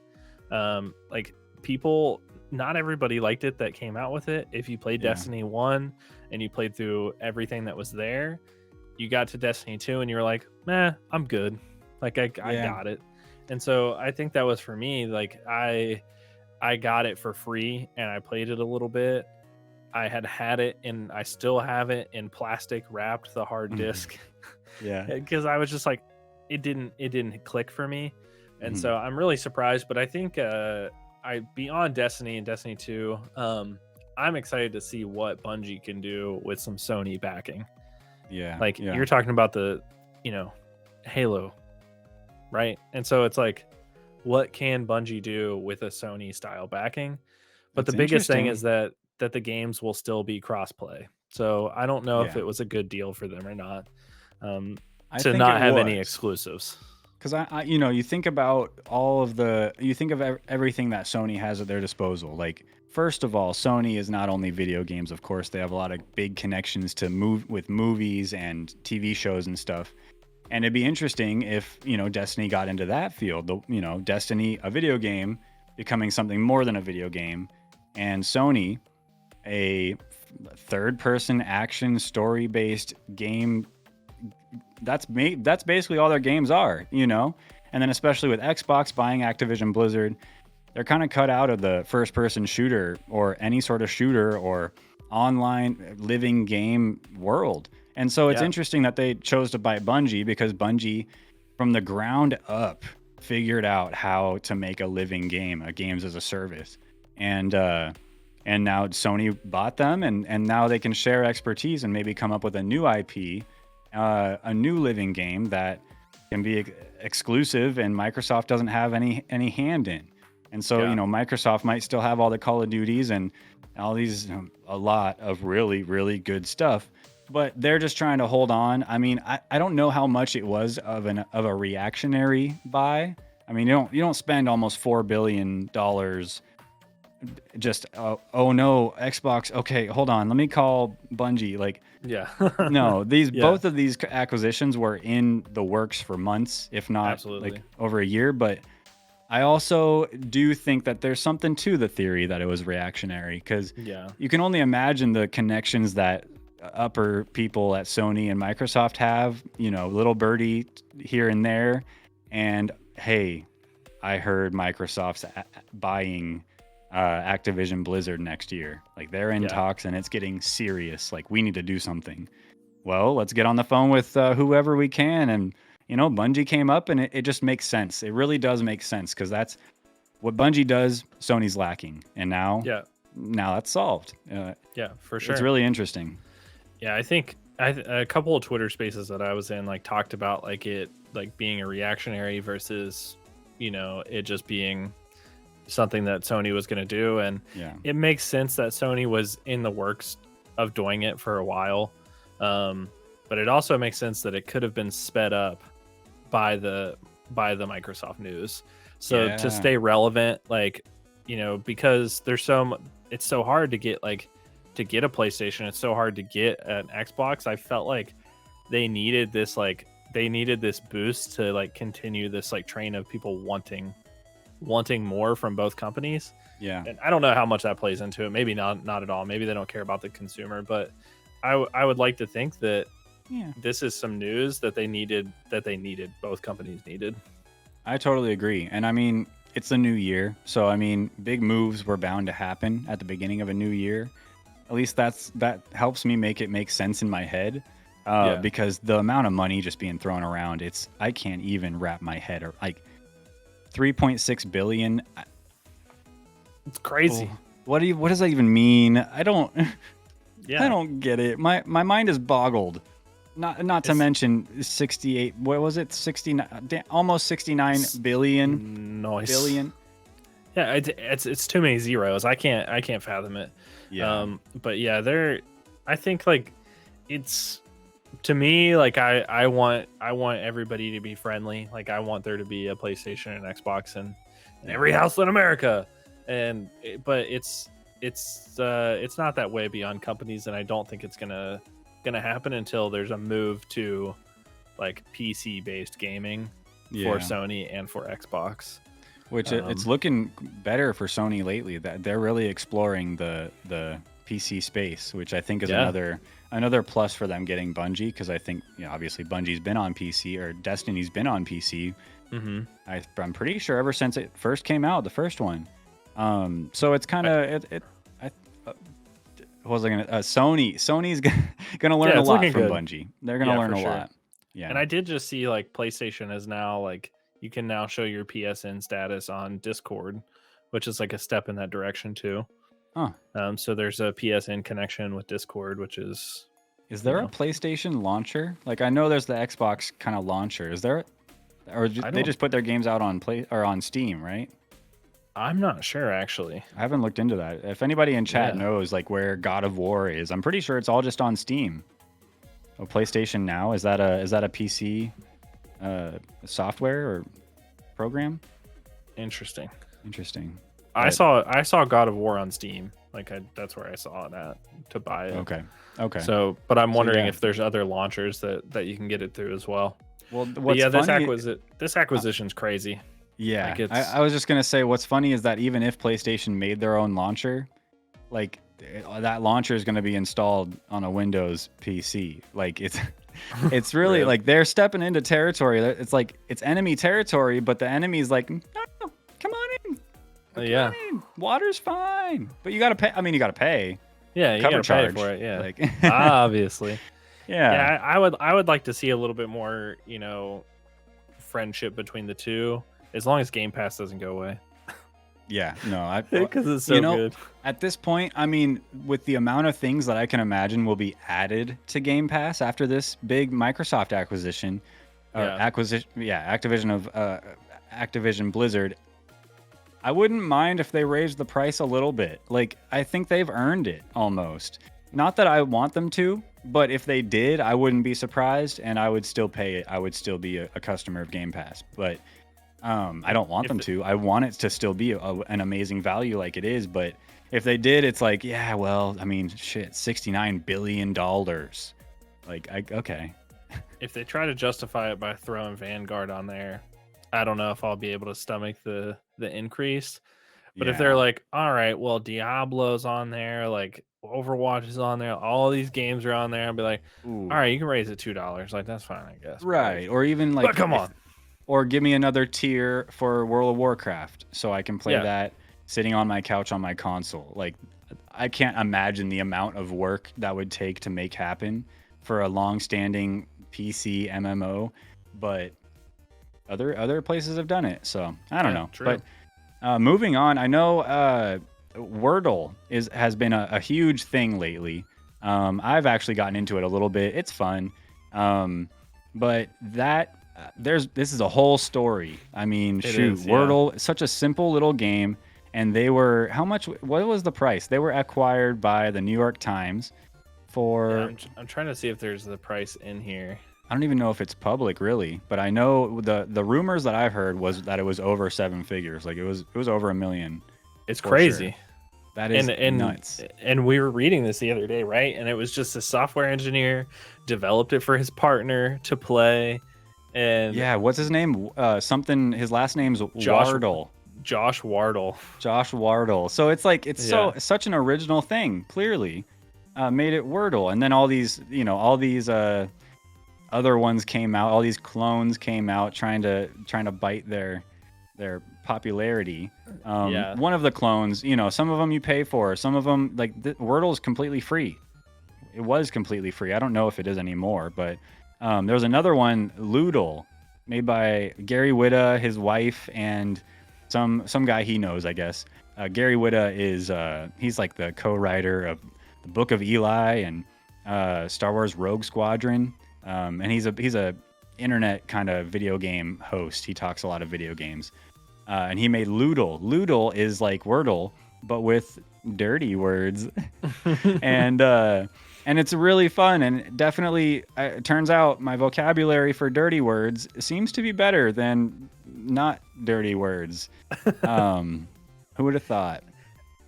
[SPEAKER 2] People, not everybody liked it that came out with it. If you played Destiny 1 and you played through everything that was there, you got to Destiny 2 and you were like, meh, I'm good. I got it. And so I think that was for me. I got it for free and I played it a little bit. I had it and I still have it in plastic wrapped, the hard disk.
[SPEAKER 1] Yeah.
[SPEAKER 2] Because I was just like, it didn't click for me. And so I'm really surprised, but I think beyond Destiny and Destiny 2, I'm excited to see what Bungie can do with some Sony backing.
[SPEAKER 1] Yeah.
[SPEAKER 2] You're talking about the, Halo, right? And so it's what can Bungie do with a Sony style backing? But the biggest thing is that the games will still be crossplay. So I don't know if it was a good deal for them or not, to not have any exclusives.
[SPEAKER 1] Because you know, you think about you think of everything that Sony has at their disposal. Like, first of all, Sony is not only video games, of course, they have a lot of big connections to with movies and TV shows and stuff. And it'd be interesting if, you know, Destiny got into that field. You know, Destiny, a video game, becoming something more than a video game, and Sony, a third-person action story-based game. That's basically all their games are, you know. And then especially with Xbox buying Activision Blizzard, they're kind of cut out of the first-person shooter or any sort of shooter or online living game world. And so it's interesting that they chose to buy Bungie, because Bungie, from the ground up, figured out how to make a living game, a games as a service. And now Sony bought them, and now they can share expertise and maybe come up with a new IP, a new living game that can be exclusive and Microsoft doesn't have any hand in. And so, you know, Microsoft might still have all the Call of Duties and all these, a lot of really, really good stuff, but they're just trying to hold on. I mean, I don't know how much it was of a reactionary buy. I mean, you don't spend almost $4 billion just oh no, Xbox, okay, hold on, let me call Bungie. Like, no, both of these acquisitions were in the works for months, if not like over a year. But I also do think that there's something to the theory that it was reactionary, because you can only imagine the connections that upper people at Sony and Microsoft have, you know, little birdie here and there. And hey, I heard Microsoft's buying Activision Blizzard next year. Like, they're in talks and it's getting serious. Like, we need to do something. Well, let's get on the phone with whoever we can. And, you know, Bungie came up, and it just makes sense. It really does make sense, because that's what Bungie does, Sony's lacking. And now that's solved.
[SPEAKER 2] For sure.
[SPEAKER 1] It's really interesting.
[SPEAKER 2] Yeah, I think a couple of Twitter spaces that I was in, like, talked about like it like being a reactionary versus, you know, it just being something that Sony was going to do. And it makes sense that Sony was in the works of doing it for a while. But it also makes sense that it could have been sped up by the Microsoft news. So to stay relevant, like, you know, because it's so hard to get a PlayStation. It's so hard to get an Xbox. I felt like they needed this boost to like continue this like train of people wanting more from both companies. And I don't know how much that plays into it. Maybe not at all. Maybe they don't care about the consumer, but I would like to think that this is some news that they needed, both companies needed.
[SPEAKER 1] I totally agree. And I mean, it's a new year, so I mean, big moves were bound to happen at the beginning of a new year. At least that helps me make sense in my head. Because the amount of money just being thrown around, I can't even wrap my head, or like 3.6 billion.
[SPEAKER 2] It's crazy.
[SPEAKER 1] What does that even mean? I don't get it. My mind is boggled. Not to mention 68. What was it? 69, almost 69 billion. Billion.
[SPEAKER 2] Yeah, it's too many zeros. I can't fathom it. But yeah, I think like it's, to me, like I want everybody to be friendly. Like, I want there to be a PlayStation and Xbox in every house in America. But it's not that way beyond companies, and I don't think it's gonna happen until there's a move to like PC based gaming for Sony and for Xbox.
[SPEAKER 1] Which it's looking better for Sony lately. That they're really exploring the PC space, which I think is another plus for them getting Bungie, because I think, you know, obviously Bungie's been on PC, or Destiny's been on PC. I'm pretty sure ever since it first came out, the first one. So it's kind of what was I gonna? Sony's gonna learn a lot from Bungie. They're gonna learn a lot. Yeah.
[SPEAKER 2] And I did just see like PlayStation is now like, you can now show your PSN status on Discord, which is like a step in that direction too. So there's a PSN connection with Discord, which is
[SPEAKER 1] there a PlayStation launcher? Like, I know there's the Xbox kind of launcher. Is there, or they just put their games out on Steam, right?
[SPEAKER 2] I'm not sure, actually.
[SPEAKER 1] I haven't looked into that. If anybody in chat knows like where God of War is, I'm pretty sure it's all just on Steam. Oh, PlayStation Now, is that a PC software or program.
[SPEAKER 2] Interesting.
[SPEAKER 1] But,
[SPEAKER 2] I saw God of War on Steam. That's where I saw it at to buy it.
[SPEAKER 1] Okay.
[SPEAKER 2] So, but I'm wondering
[SPEAKER 1] yeah.
[SPEAKER 2] if there's other launchers that you can get it through as well.
[SPEAKER 1] Well,
[SPEAKER 2] But
[SPEAKER 1] what's funny,
[SPEAKER 2] this acquisition's crazy.
[SPEAKER 1] yeah,
[SPEAKER 2] Like,
[SPEAKER 1] I was just gonna say what's funny is that even if PlayStation made their own launcher, like that launcher is gonna be installed on a Windows PC. Like it's really
[SPEAKER 2] Rip.
[SPEAKER 1] like they're stepping into territory. It's like it's enemy territory, but the enemy's like, no, come on in. Come on in. Water's fine, but you gotta pay. I mean, you gotta pay.
[SPEAKER 2] Yeah, you
[SPEAKER 1] Cover
[SPEAKER 2] gotta
[SPEAKER 1] charge.
[SPEAKER 2] pay for it. Yeah,
[SPEAKER 1] Like,
[SPEAKER 2] obviously.
[SPEAKER 1] yeah.
[SPEAKER 2] I would like to see a little bit more, friendship between the two, as long as Game Pass doesn't go away.
[SPEAKER 1] Yeah, no,
[SPEAKER 2] Because it's so good.
[SPEAKER 1] At this point, I mean, with the amount of things that I can imagine will be added to Game Pass after this big Microsoft acquisition, Activision of Activision Blizzard, I wouldn't mind if they raised the price a little bit. Like, I think they've earned it almost. Not that I want them to, but if they did, I wouldn't be surprised, and I would still pay it. I would still be a customer of Game Pass, but I don't want them to. I want it to still be an amazing value like it is, but if they did, it's like, yeah, well, I mean, shit, $69 billion. Like, okay.
[SPEAKER 2] If they try to justify it by throwing Vanguard on there, I don't know if I'll be able to stomach the increase. But if they're like, all right, well, Diablo's on there, like Overwatch is on there, all these games are on there, I'll be like, all right, you can raise it $2. Like, that's fine, I guess.
[SPEAKER 1] Right. Or even like,
[SPEAKER 2] but come on.
[SPEAKER 1] Or give me another tier for World of Warcraft so I can play that sitting on my couch on my console. Like, I can't imagine the amount of work that would take to make happen for a long-standing PC MMO, but other places have done it. So I don't know.
[SPEAKER 2] True.
[SPEAKER 1] But moving on, I know Wordle has been a huge thing lately. I've actually gotten into it a little bit. It's fun, but this is a whole story. I mean, Wordle, such a simple little game, and they were what was the price? They were acquired by the New York Times for
[SPEAKER 2] I'm trying to see if there's the price in here.
[SPEAKER 1] I don't even know if it's public really, but I know the rumors that I've heard was that it was over 7 figures. Like it was over $1 million.
[SPEAKER 2] It's crazy.
[SPEAKER 1] Sure. That is nuts.
[SPEAKER 2] And we were reading this the other day, right? And it was just a software engineer developed it for his partner to play. And
[SPEAKER 1] yeah, what's his name? His last name's Wardle.
[SPEAKER 2] Josh Wardle.
[SPEAKER 1] Josh Wardle. So it's like it's such an original thing. Clearly, made it Wordle, and then all these other ones came out. All these clones came out trying to bite their popularity. One of the clones, some of them you pay for. Some of them, like Wordle, is completely free. It was completely free. I don't know if it is anymore, but. There was another one, Loodle, made by Gary Whitta, his wife, and some guy he knows, I guess. Gary Whitta is he's like the co-writer of the Book of Eli and Star Wars Rogue Squadron, and he's a internet kind of video game host. He talks a lot of video games, and he made Loodle. Loodle is like Wordle, but with dirty words, and it's really fun, and definitely it turns out my vocabulary for dirty words seems to be better than not dirty words. Who would have thought?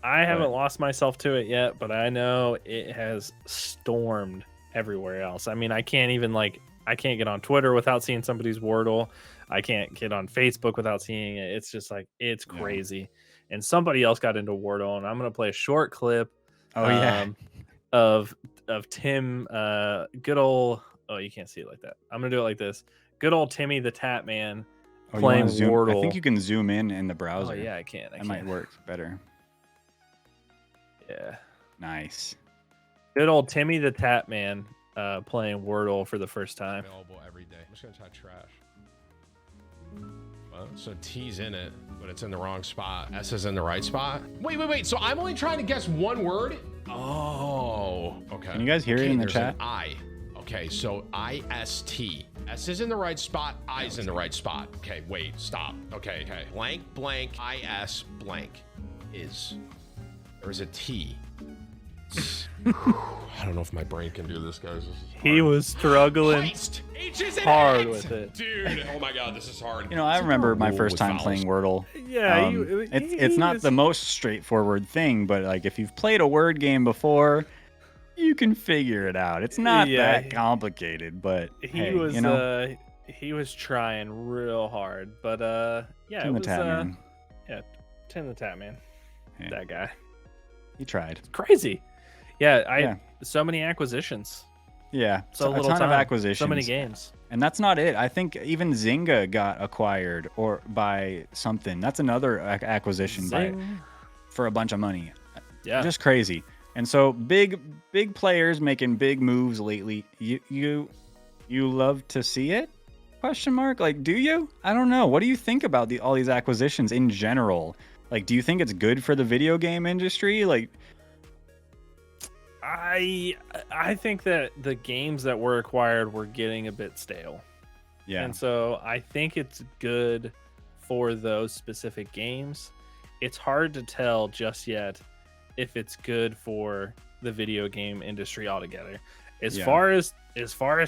[SPEAKER 2] I haven't lost myself to it yet, but I know it has stormed everywhere else. I mean, I can't get on Twitter without seeing somebody's Wordle. I can't get on Facebook without seeing it. It's just like, it's crazy. And somebody else got into Wordle, and I'm going to play a short clip of Tim, good old, you can't see it like that. I'm going to do it like this. Good old Timmy the Tap Man playing Wordle.
[SPEAKER 1] I think you can zoom in the browser.
[SPEAKER 2] Oh, yeah, I can.
[SPEAKER 1] That might work better.
[SPEAKER 2] Yeah.
[SPEAKER 1] Nice.
[SPEAKER 2] Good old Timmy the Tap Man playing Wordle for the first time.
[SPEAKER 3] Available every day. I'm just going to try trash. So T's in it, but it's in the wrong spot. S is in the right spot. Wait. So I'm only trying to guess one word? Oh, okay.
[SPEAKER 1] Can you guys hear it in the chat?
[SPEAKER 3] I. Okay, so I-S-T. S is in the right spot. I's in the right spot. Okay, wait, stop. Okay. Blank, blank, I-S, blank is. There is a T. I don't know if my brain can do this, guys.
[SPEAKER 2] He was struggling.
[SPEAKER 3] Heist. H's in
[SPEAKER 2] hard
[SPEAKER 3] it.
[SPEAKER 2] with it.
[SPEAKER 3] Dude, oh my god, this is hard.
[SPEAKER 1] You know, I remember my
[SPEAKER 3] Rule
[SPEAKER 1] first
[SPEAKER 3] with
[SPEAKER 1] time
[SPEAKER 3] vowels.
[SPEAKER 1] playing Wordle.
[SPEAKER 2] Yeah,
[SPEAKER 1] It's not the most straightforward thing, but like if you've played a word game before, you can figure it out. It's not that complicated, but
[SPEAKER 2] he was trying real hard, but yeah,
[SPEAKER 1] Tim
[SPEAKER 2] it
[SPEAKER 1] the
[SPEAKER 2] was
[SPEAKER 1] Tap Man.
[SPEAKER 2] yeah, Tim the Tap Man,
[SPEAKER 1] Hey.
[SPEAKER 2] that guy,
[SPEAKER 1] He tried.
[SPEAKER 2] crazy. Yeah, so many acquisitions,
[SPEAKER 1] Yeah,
[SPEAKER 2] so
[SPEAKER 1] a
[SPEAKER 2] little
[SPEAKER 1] ton
[SPEAKER 2] time,
[SPEAKER 1] of acquisitions.
[SPEAKER 2] so many games.
[SPEAKER 1] And that's not it. I think even Zynga got acquired or by something. That's another acquisition for a bunch of money.
[SPEAKER 2] Yeah,
[SPEAKER 1] Just crazy. And so big players making big moves lately. You love to see it? Question mark. Like, do you? I don't know. What do you think about all these acquisitions in general? Like, do you think it's good for the video game industry? Like,
[SPEAKER 2] I think that the games that were acquired were getting a bit stale.
[SPEAKER 1] yeah.
[SPEAKER 2] And so I think it's good for those specific games. It's hard to tell just yet if it's good for the video game industry altogether. As far as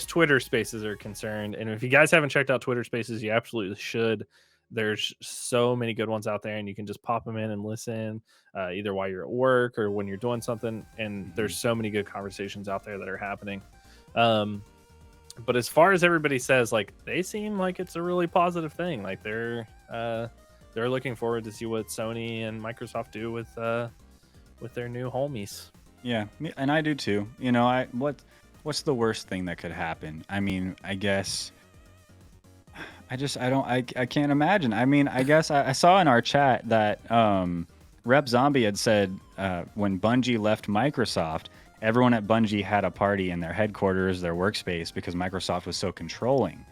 [SPEAKER 2] Twitter Spaces are concerned, and if you guys haven't checked out Twitter Spaces, you absolutely should. There's so many good ones out there, and you can just pop them in and listen either while you're at work or when you're doing something. And there's so many good conversations out there that are happening. But as far as everybody says, like, they seem like it's a really positive thing. Like they're looking forward to see what Sony and Microsoft do with their new homies.
[SPEAKER 1] Yeah, and I do too. You know, what's the worst thing that could happen? I mean, I guess I can't imagine. I mean, I guess I saw in our chat that Rep Zombie had said when Bungie left Microsoft, everyone at Bungie had a party in their headquarters, their workspace, because Microsoft was so controlling.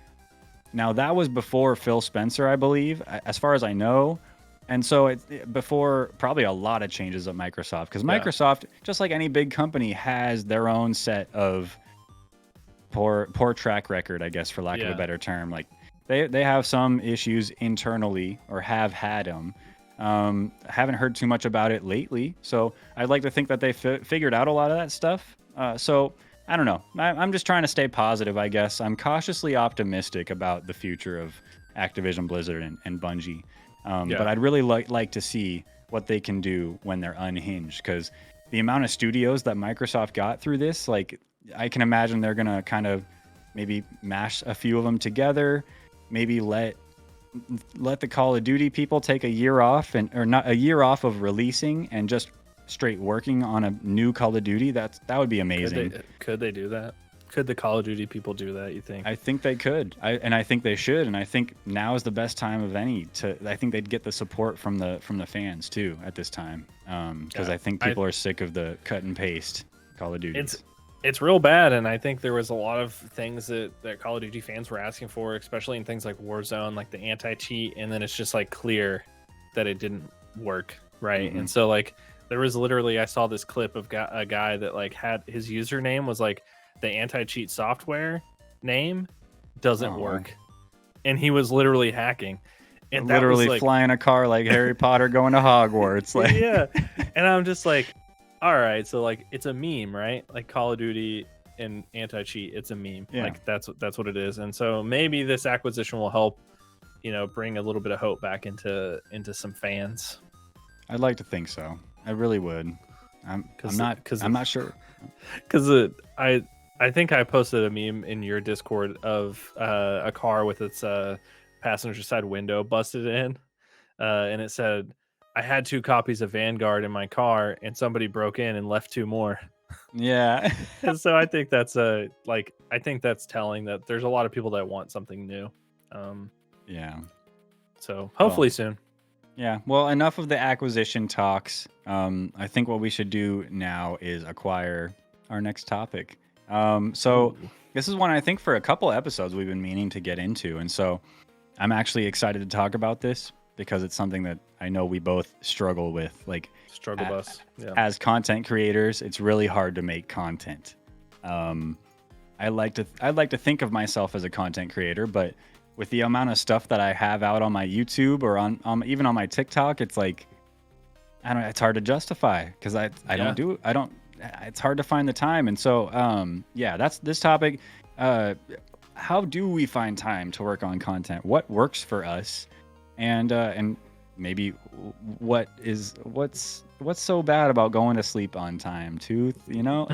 [SPEAKER 1] Now, that was before Phil Spencer, I believe, as far as I know. And so it's before probably a lot of changes at Microsoft, because Microsoft, just like any big company, has their own set of poor track record, I guess, for lack of a better term. Like they have some issues internally, or have had them. Haven't heard too much about it lately, so I'd like to think that they figured out a lot of that stuff. So I don't know. I'm just trying to stay positive, I guess. I'm cautiously optimistic about the future of Activision Blizzard and Bungie. But I'd really like to see what they can do when they're unhinged, because the amount of studios that Microsoft got through this, like, I can imagine they're going to kind of maybe mash a few of them together, maybe let the Call of Duty people take a year off, or not a year off of releasing, and just straight working on a new Call of Duty. That would be amazing.
[SPEAKER 2] Could they do that? Could the Call of Duty people do that, you think?
[SPEAKER 1] I think they could. I think they should. And I think now is the best time of any I think they'd get the support from the fans too at this time. Because I think people are sick of the cut and paste Call of Duty.
[SPEAKER 2] It's real bad, and I think there was a lot of things that Call of Duty fans were asking for, especially in things like Warzone, like the anti-cheat, and then it's just like clear that it didn't work, right?
[SPEAKER 1] Mm-hmm.
[SPEAKER 2] And so like there was literally, I saw this clip of a guy that like had his username was like the anti-cheat software name doesn't work, and he was literally hacking, and that
[SPEAKER 1] literally
[SPEAKER 2] was like,
[SPEAKER 1] flying a car like Harry Potter going to Hogwarts. Like,
[SPEAKER 2] yeah, and I'm just like, all right, so like it's a meme, right? Like Call of Duty and anti-cheat, it's a meme.
[SPEAKER 1] Yeah.
[SPEAKER 2] Like that's what it is. And so maybe this acquisition will help, bring a little bit of hope back into some fans.
[SPEAKER 1] I'd like to think so. I really would. I'm not sure.
[SPEAKER 2] Because I think I posted a meme in your Discord of a car with its passenger side window busted in, and it said, I had 2 copies of Vanguard in my car, and somebody broke in and left 2 more.
[SPEAKER 1] Yeah.
[SPEAKER 2] And so I think that's telling that there's a lot of people that want something new.
[SPEAKER 1] Yeah.
[SPEAKER 2] So hopefully soon.
[SPEAKER 1] Yeah. Well, enough of the acquisition talks. I think what we should do now is acquire our next topic. So this is one I think for a couple episodes we've been meaning to get into, and so I'm actually excited to talk about this, because it's something that I know we both struggle with. Like,
[SPEAKER 2] bus. Yeah.
[SPEAKER 1] As content creators, it's really hard to make content. I'd like to think of myself as a content creator, but with the amount of stuff that I have out on my YouTube or on even on my TikTok, it's like, I don't know, it's hard to justify, because it's hard to find the time. And so that's this topic. how do we find time to work on content? What works for us, and maybe what's so bad about going to sleep on time, Tooth? You know?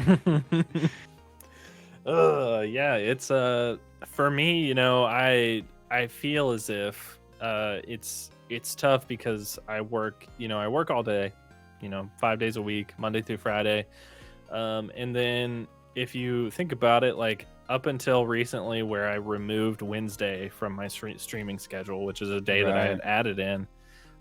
[SPEAKER 2] Yeah, it's for me, you know, I feel as if it's tough because I work all day, 5 days a week, Monday through Friday. And then if you think about it, like up until recently where I removed Wednesday from my streaming schedule, which is a day that I had added in,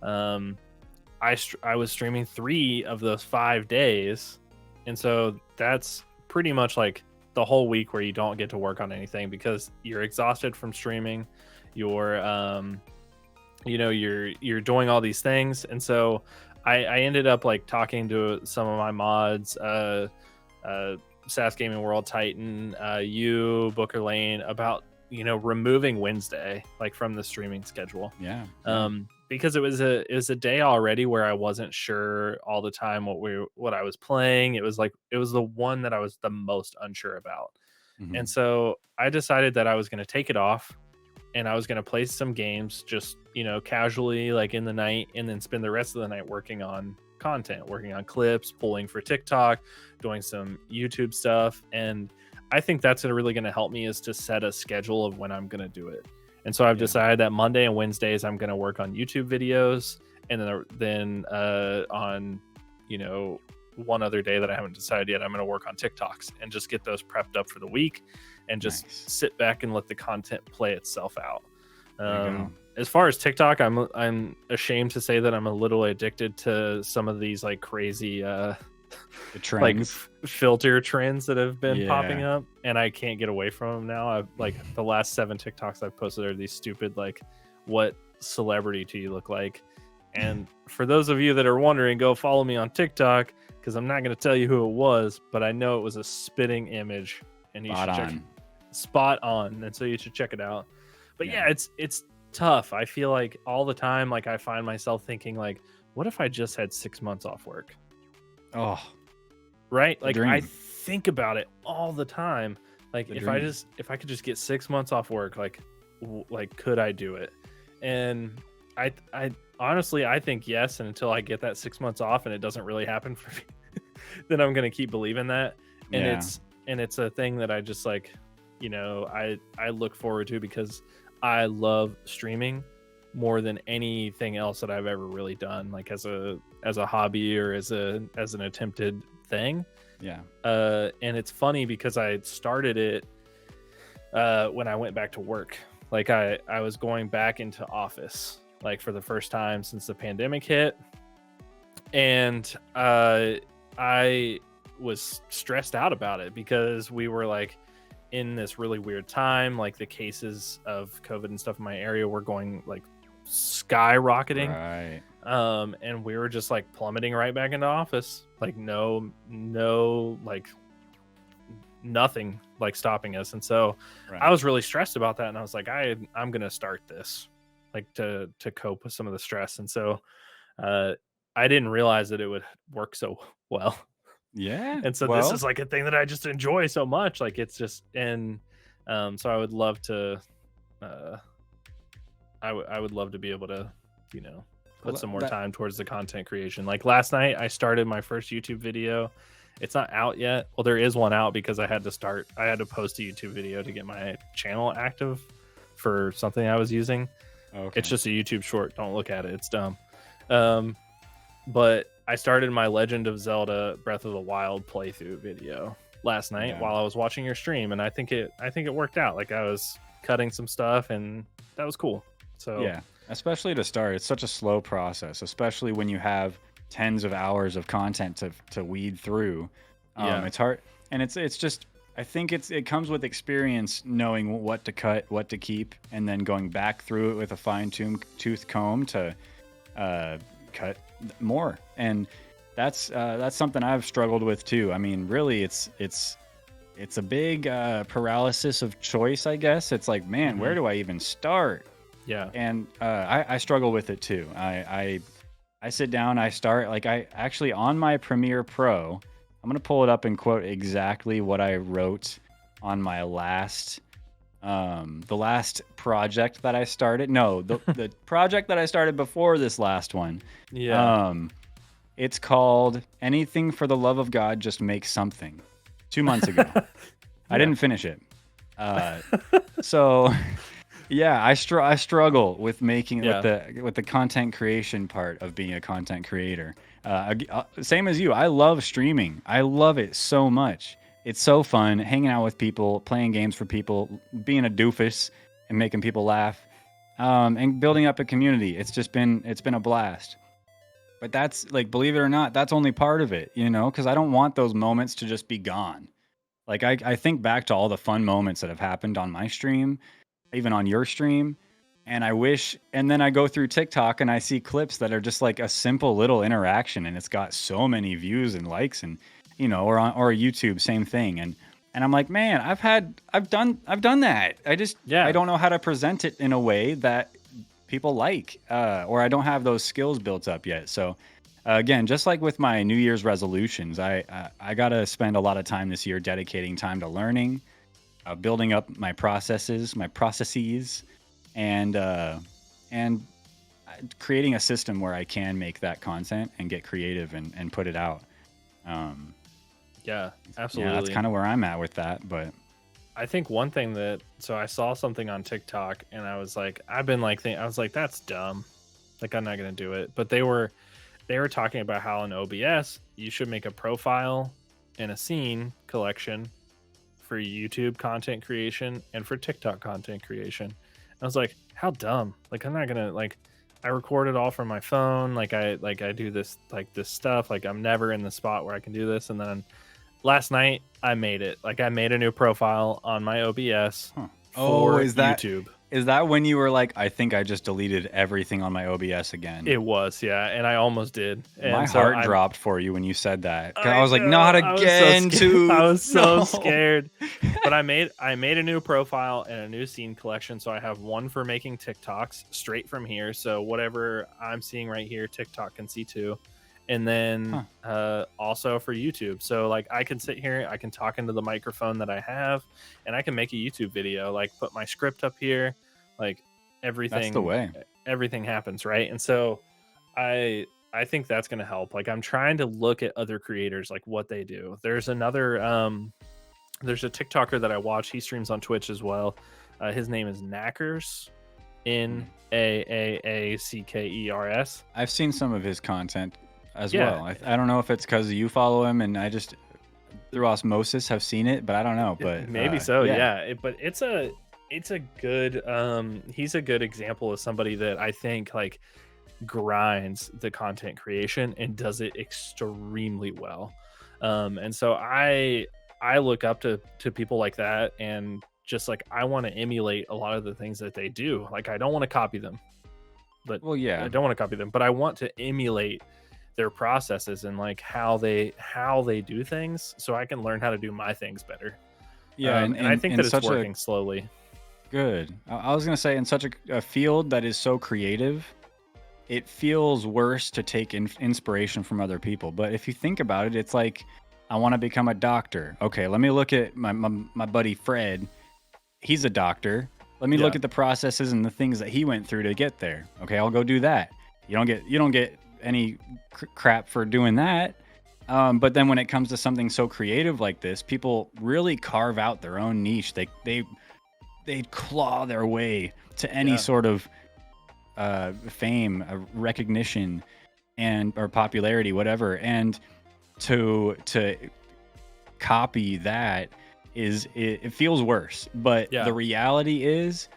[SPEAKER 2] I was streaming 3 of those 5 days. And so that's pretty much like the whole week where you don't get to work on anything because you're exhausted from streaming. You're you're doing all these things. And so I ended up like talking to some of my mods, SAS Gaming World Titan, you, Booker Lane, about removing Wednesday like from the streaming schedule.
[SPEAKER 1] Yeah.
[SPEAKER 2] Because it was a day already where I wasn't sure all the time what I was playing. It was the one that I was the most unsure about.
[SPEAKER 1] Mm-hmm.
[SPEAKER 2] And so I decided that I was going to take it off and I was going to play some games just, casually like in the night, and then spend the rest of the night working on content, working on clips, pulling for TikTok, doing some YouTube stuff. And I think that's really going to help me is to set a schedule of when I'm going to do it. And so I've decided that Monday and Wednesdays I'm going to work on YouTube videos, and then on one other day that I haven't decided yet, I'm going to work on TikToks and just get those prepped up for the week and just sit back and let the content play itself out. As far as TikTok, I'm ashamed to say that I'm a little addicted to some of these like crazy
[SPEAKER 1] the trends,
[SPEAKER 2] like filter trends that have been popping up, and I can't get away from them now. I've like the last 7 TikToks I've posted are these stupid like, what celebrity do you look like? And for those of you that are wondering, go follow me on TikTok, because I'm not going to tell you who it was, but I know it was a spitting image, and you should check it. Spot on. And so you should check it out. But yeah, it's tough. I feel like all the time, like I find myself thinking like, what if I just had 6 months off work?
[SPEAKER 1] Oh,
[SPEAKER 2] right. Like I think about it all the time. Like if I could just get 6 months off work, like could I do it? And I honestly, I think yes. And until I get that 6 months off and it doesn't really happen for me, then I'm going to keep believing that. And it's a thing that I just like, I look forward to, because I love streaming more than anything else that I've ever really done, like as a hobby or as an attempted thing.
[SPEAKER 1] Yeah.
[SPEAKER 2] And it's funny because I started it when I went back to work. Like I was going back into office like for the first time since the pandemic hit, and I was stressed out about it because we were like in this really weird time. Like the cases of COVID and stuff in my area were going like skyrocketing.
[SPEAKER 1] Right.
[SPEAKER 2] And we were just like plummeting right back into office. Like no, like nothing like stopping us. And so I was really stressed about that. And I was like, I'm going to start this like to cope with some of the stress. And so, I didn't realize that it would work so well.
[SPEAKER 1] Yeah.
[SPEAKER 2] And so this is like a thing that I just enjoy so much. Like it's just, and so I would love to, I would love to be able to, put some more time towards the content creation. Like last night I started my first YouTube video. It's not out yet. Well, there is one out because I had to post a YouTube video to get my channel active for something I was using. Okay. It's just a YouTube short. Don't look at it. It's dumb. But I started my Legend of Zelda Breath of the Wild playthrough video last night while I was watching your stream, and I think it worked out. Like I was cutting some stuff, and that was cool. So
[SPEAKER 1] yeah, especially to start, it's such a slow process, especially when you have tens of hours of content to weed through. It's hard, and it's just, I think it comes with experience, knowing what to cut, what to keep, and then going back through it with a fine-tooth comb to cut more. And that's something I've struggled with too. I mean, really, it's a big paralysis of choice, I guess. It's like, man, where do I even start?
[SPEAKER 2] Yeah.
[SPEAKER 1] And I struggle with it too. I sit down, I start, like I actually on my Premiere Pro, I'm gonna pull it up and quote exactly what I wrote on my last The last project that I started, no, the project that I started before this last one.
[SPEAKER 2] Yeah.
[SPEAKER 1] It's called Anything for the Love of God, Just Make Something. 2 months ago. I didn't finish it. So yeah, I struggle with making with the content creation part of being a content creator. Same as you, I love streaming. I love it so much. It's so fun hanging out with people, playing games for people, being a doofus and making people laugh, and building up a community. It's been a blast. But that's like, believe it or not, that's only part of it, because I don't want those moments to just be gone. Like I think back to all the fun moments that have happened on my stream, even on your stream, and I wish, and then I go through TikTok and I see clips that are just like a simple little interaction, and it's got so many views and likes, and or YouTube, same thing, and I'm like, man, I've done that. I don't know how to present it in a way that people like, or I don't have those skills built up yet. So again, just like with my New Year's resolutions, I got to spend a lot of time this year dedicating time to learning, building up my processes, and creating a system where I can make that content and get creative and put it out.
[SPEAKER 2] Yeah, absolutely.
[SPEAKER 1] Yeah, that's kind of where I'm at with that. But
[SPEAKER 2] I think one thing so I saw something on TikTok and I was like, I was like, that's dumb. Like, I'm not going to do it. But they were talking about how in OBS, you should make a profile and a scene collection for YouTube content creation and for TikTok content creation. And I was like, how dumb. Like, I'm not going to, like, I record it all from my phone. Like I do this stuff. Like, I'm never in the spot where I can do this. And then last night I made it. Like, I made a new profile on my OBS for YouTube.
[SPEAKER 1] Is that when you were like, I think I just deleted everything on my OBS again?
[SPEAKER 2] It was, yeah, and I almost did. And
[SPEAKER 1] my heart dropped for you when you said that. I was like,
[SPEAKER 2] know,
[SPEAKER 1] not again, too.
[SPEAKER 2] I was so scared. But I made a new profile and a new scene collection. So I have one for making TikToks straight from here. So whatever I'm seeing right here, TikTok can see too. And then also for YouTube. So like, I can sit here, I can talk into the microphone that I have, and I can make a YouTube video, like put my script up here, like everything.
[SPEAKER 1] That's the way.
[SPEAKER 2] Everything happens, right? And so I think that's going to help. Like, I'm trying to look at other creators, like what they do. There's another there's a TikToker that I watch. He streams on Twitch as well. His name is Knackers, Naackers.
[SPEAKER 1] I've seen some of his content as well. I don't know if it's because you follow him and I just through osmosis have seen it, but I don't know. But
[SPEAKER 2] maybe so. Yeah. But it's a good he's a good example of somebody that I think like grinds the content creation and does it extremely well. And so I look up to people like that, and just like I want to emulate a lot of the things that they do. Like, I don't want to copy them, but I don't want to copy them, but I want to emulate their processes and like how they do things, so I can learn how to do my things better. Yeah, and I think that it's working slowly.
[SPEAKER 1] Good. I was gonna say, in such a field that is so creative, it feels worse to take inspiration from other people. But if you think about it, it's like, I want to become a doctor. Okay, let me look at my buddy Fred. He's a doctor. Let me look at the processes and the things that he went through to get there. Okay, I'll go do that. You don't get any crap for doing that. But then when it comes to something so creative like this, people really carve out their own niche. They claw their way to any sort of fame, recognition, or popularity, whatever. And to copy that it feels worse. But the reality is,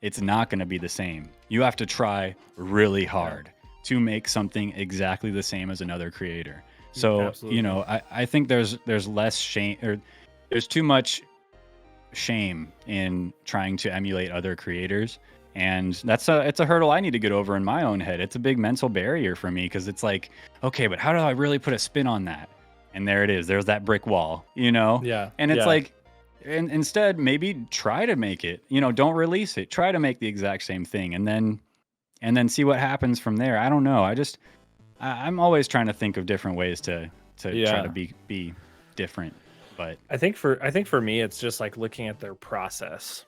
[SPEAKER 1] it's not going to be the same. You have to try really hard to make something exactly the same as another creator. So, absolutely. I think there's less shame, or there's too much shame in trying to emulate other creators. And it's a hurdle I need to get over in my own head. It's a big mental barrier for me, because it's like, okay, but how do I really put a spin on that? And there it is. There's that brick wall, Yeah. And it's like, and instead, maybe try to make it, don't release it. Try to make the exact same thing, and then see what happens from there. I don't know. I'm always trying to think of different ways to try to be different. But
[SPEAKER 2] I think for me, it's just like looking at their process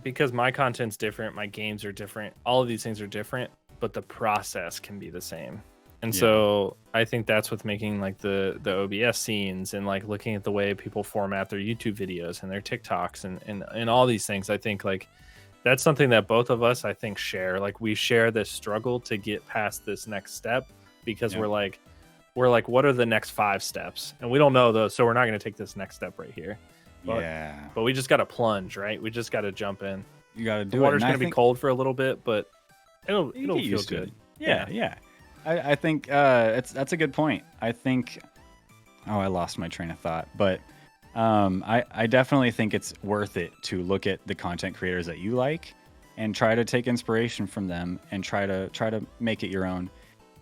[SPEAKER 2] because my content's different, my games are different, all of these things are different, but the process can be the same. And so I think that's what's making like the OBS scenes and like looking at the way people format their YouTube videos and their TikToks and all these things. I think like that's something that both of us, I think, share. Like we share this struggle to get past this next step because we're like, what are the next 5 steps? And we don't know those, so we're not going to take this next step right here. But we just got to plunge, right? We just got to jump in.
[SPEAKER 1] You got to do
[SPEAKER 2] the
[SPEAKER 1] it.
[SPEAKER 2] Water's going to be cold for a little bit, but it'll feel good.
[SPEAKER 1] Yeah. I think that's a good point. I think, I lost my train of thought, but I definitely think it's worth it to look at the content creators that you like and try to take inspiration from them and try to make it your own.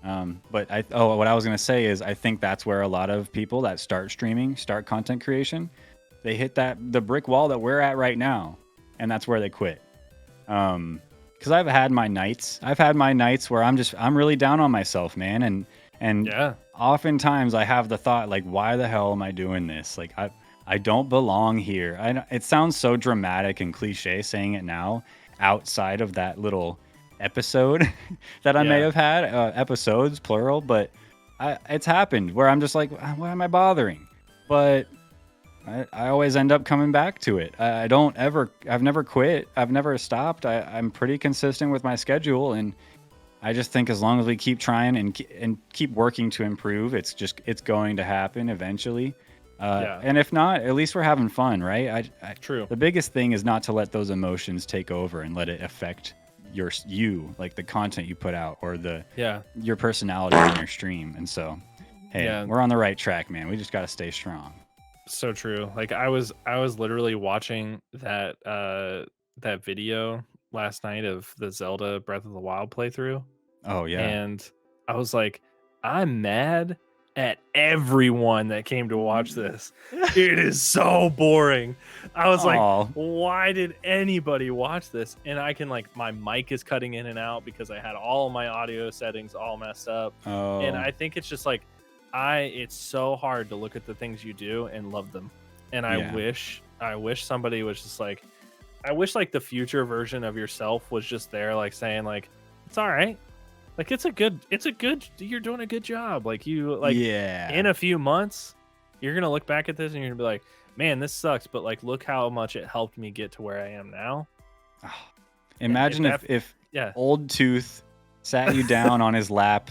[SPEAKER 1] But what I was gonna say is I think that's where a lot of people that start streaming, start content creation, they hit the brick wall that we're at right now, and that's where they quit. Because I've had my nights where I'm really down on myself, man, and oftentimes I have the thought like, why the hell am I doing this? Like I don't belong here. It sounds so dramatic and cliche saying it now, outside of that little episode that I may have had, episodes plural, but it's happened where I'm just like, why am I bothering? But I always end up coming back to it. I've never quit. I've never stopped. I'm pretty consistent with my schedule, and I just think as long as we keep trying and keep working to improve, it's going to happen eventually. And if not, at least we're having fun, right?
[SPEAKER 2] True.
[SPEAKER 1] The biggest thing is not to let those emotions take over and let it affect you, like the content you put out or your personality on your stream. And so, hey, we're on the right track, man. We just got to stay strong.
[SPEAKER 2] So true. Like I was literally watching that video last night of the Zelda Breath of the Wild playthrough.
[SPEAKER 1] Oh yeah.
[SPEAKER 2] And I was like, I'm mad at everyone that came to watch this. It is so boring. I was like, why did anybody watch this? And I can like, my mic is cutting in and out because I had all my audio settings all messed up. And I think it's just like, it's so hard to look at the things you do and love them. And I wish somebody was just like, I wish like the future version of yourself was just there, like saying like, it's all right. Like you're doing a good job. Like in a few months, you're going to look back at this and you're gonna be like, man, this sucks. But like, look how much it helped me get to where I am now.
[SPEAKER 1] Imagine if Old Tooth sat you down on his lap.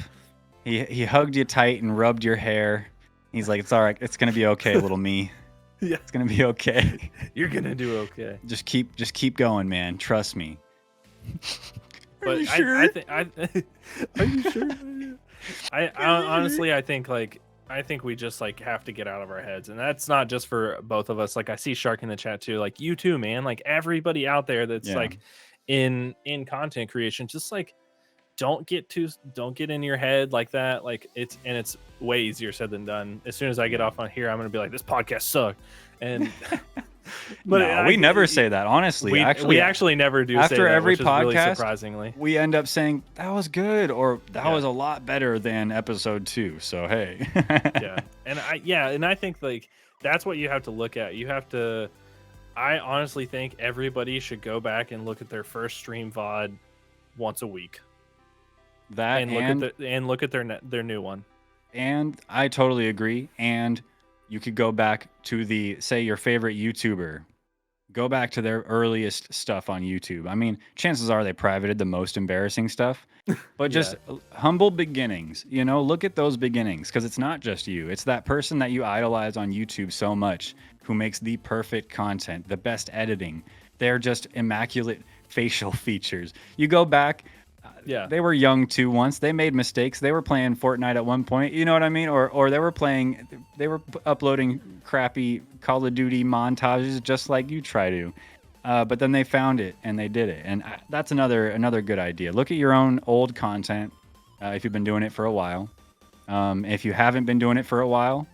[SPEAKER 1] He hugged you tight and rubbed your hair. He's like, it's all right. It's going to be okay, little me.
[SPEAKER 2] Yeah.
[SPEAKER 1] It's going to be okay.
[SPEAKER 2] You're going to do okay.
[SPEAKER 1] Just keep going, man. Trust me.
[SPEAKER 2] But
[SPEAKER 1] are you sure?
[SPEAKER 2] Are you sure? I honestly, I think we just like have to get out of our heads. And that's not just for both of us. Like I see Shark in the chat too. Like you too, man. Like everybody out there that's like in content creation, just like, don't get in your head like that. Like it's way easier said than done. As soon as I get off on here, I'm going to be like, this podcast sucked. And
[SPEAKER 1] but no, we never say that. Honestly,
[SPEAKER 2] we actually never do.
[SPEAKER 1] After
[SPEAKER 2] say that,
[SPEAKER 1] every
[SPEAKER 2] which
[SPEAKER 1] podcast,
[SPEAKER 2] is really surprisingly,
[SPEAKER 1] we end up saying that was good or that was a lot better than episode 2. So hey,
[SPEAKER 2] and I think like that's what you have to look at. You have to. I honestly think everybody should go back and look at their first stream VOD once a week.
[SPEAKER 1] That
[SPEAKER 2] and look at their new one.
[SPEAKER 1] And I totally agree. And you could go back to say your favorite YouTuber. Go back to their earliest stuff on YouTube. I mean, chances are they privated the most embarrassing stuff, but just humble beginnings. You know, look at those beginnings because it's not just you. It's that person that you idolize on YouTube so much who makes the perfect content, the best editing. They're just immaculate facial features. You go back. They were young too once. They made mistakes. They were playing Fortnite at one point. You know what I mean? Or they were uploading crappy Call of Duty montages just like you try to. But then they found it and they did it. And that's another good idea. Look at your own old content if you've been doing it for a while. If you haven't been doing it for a while,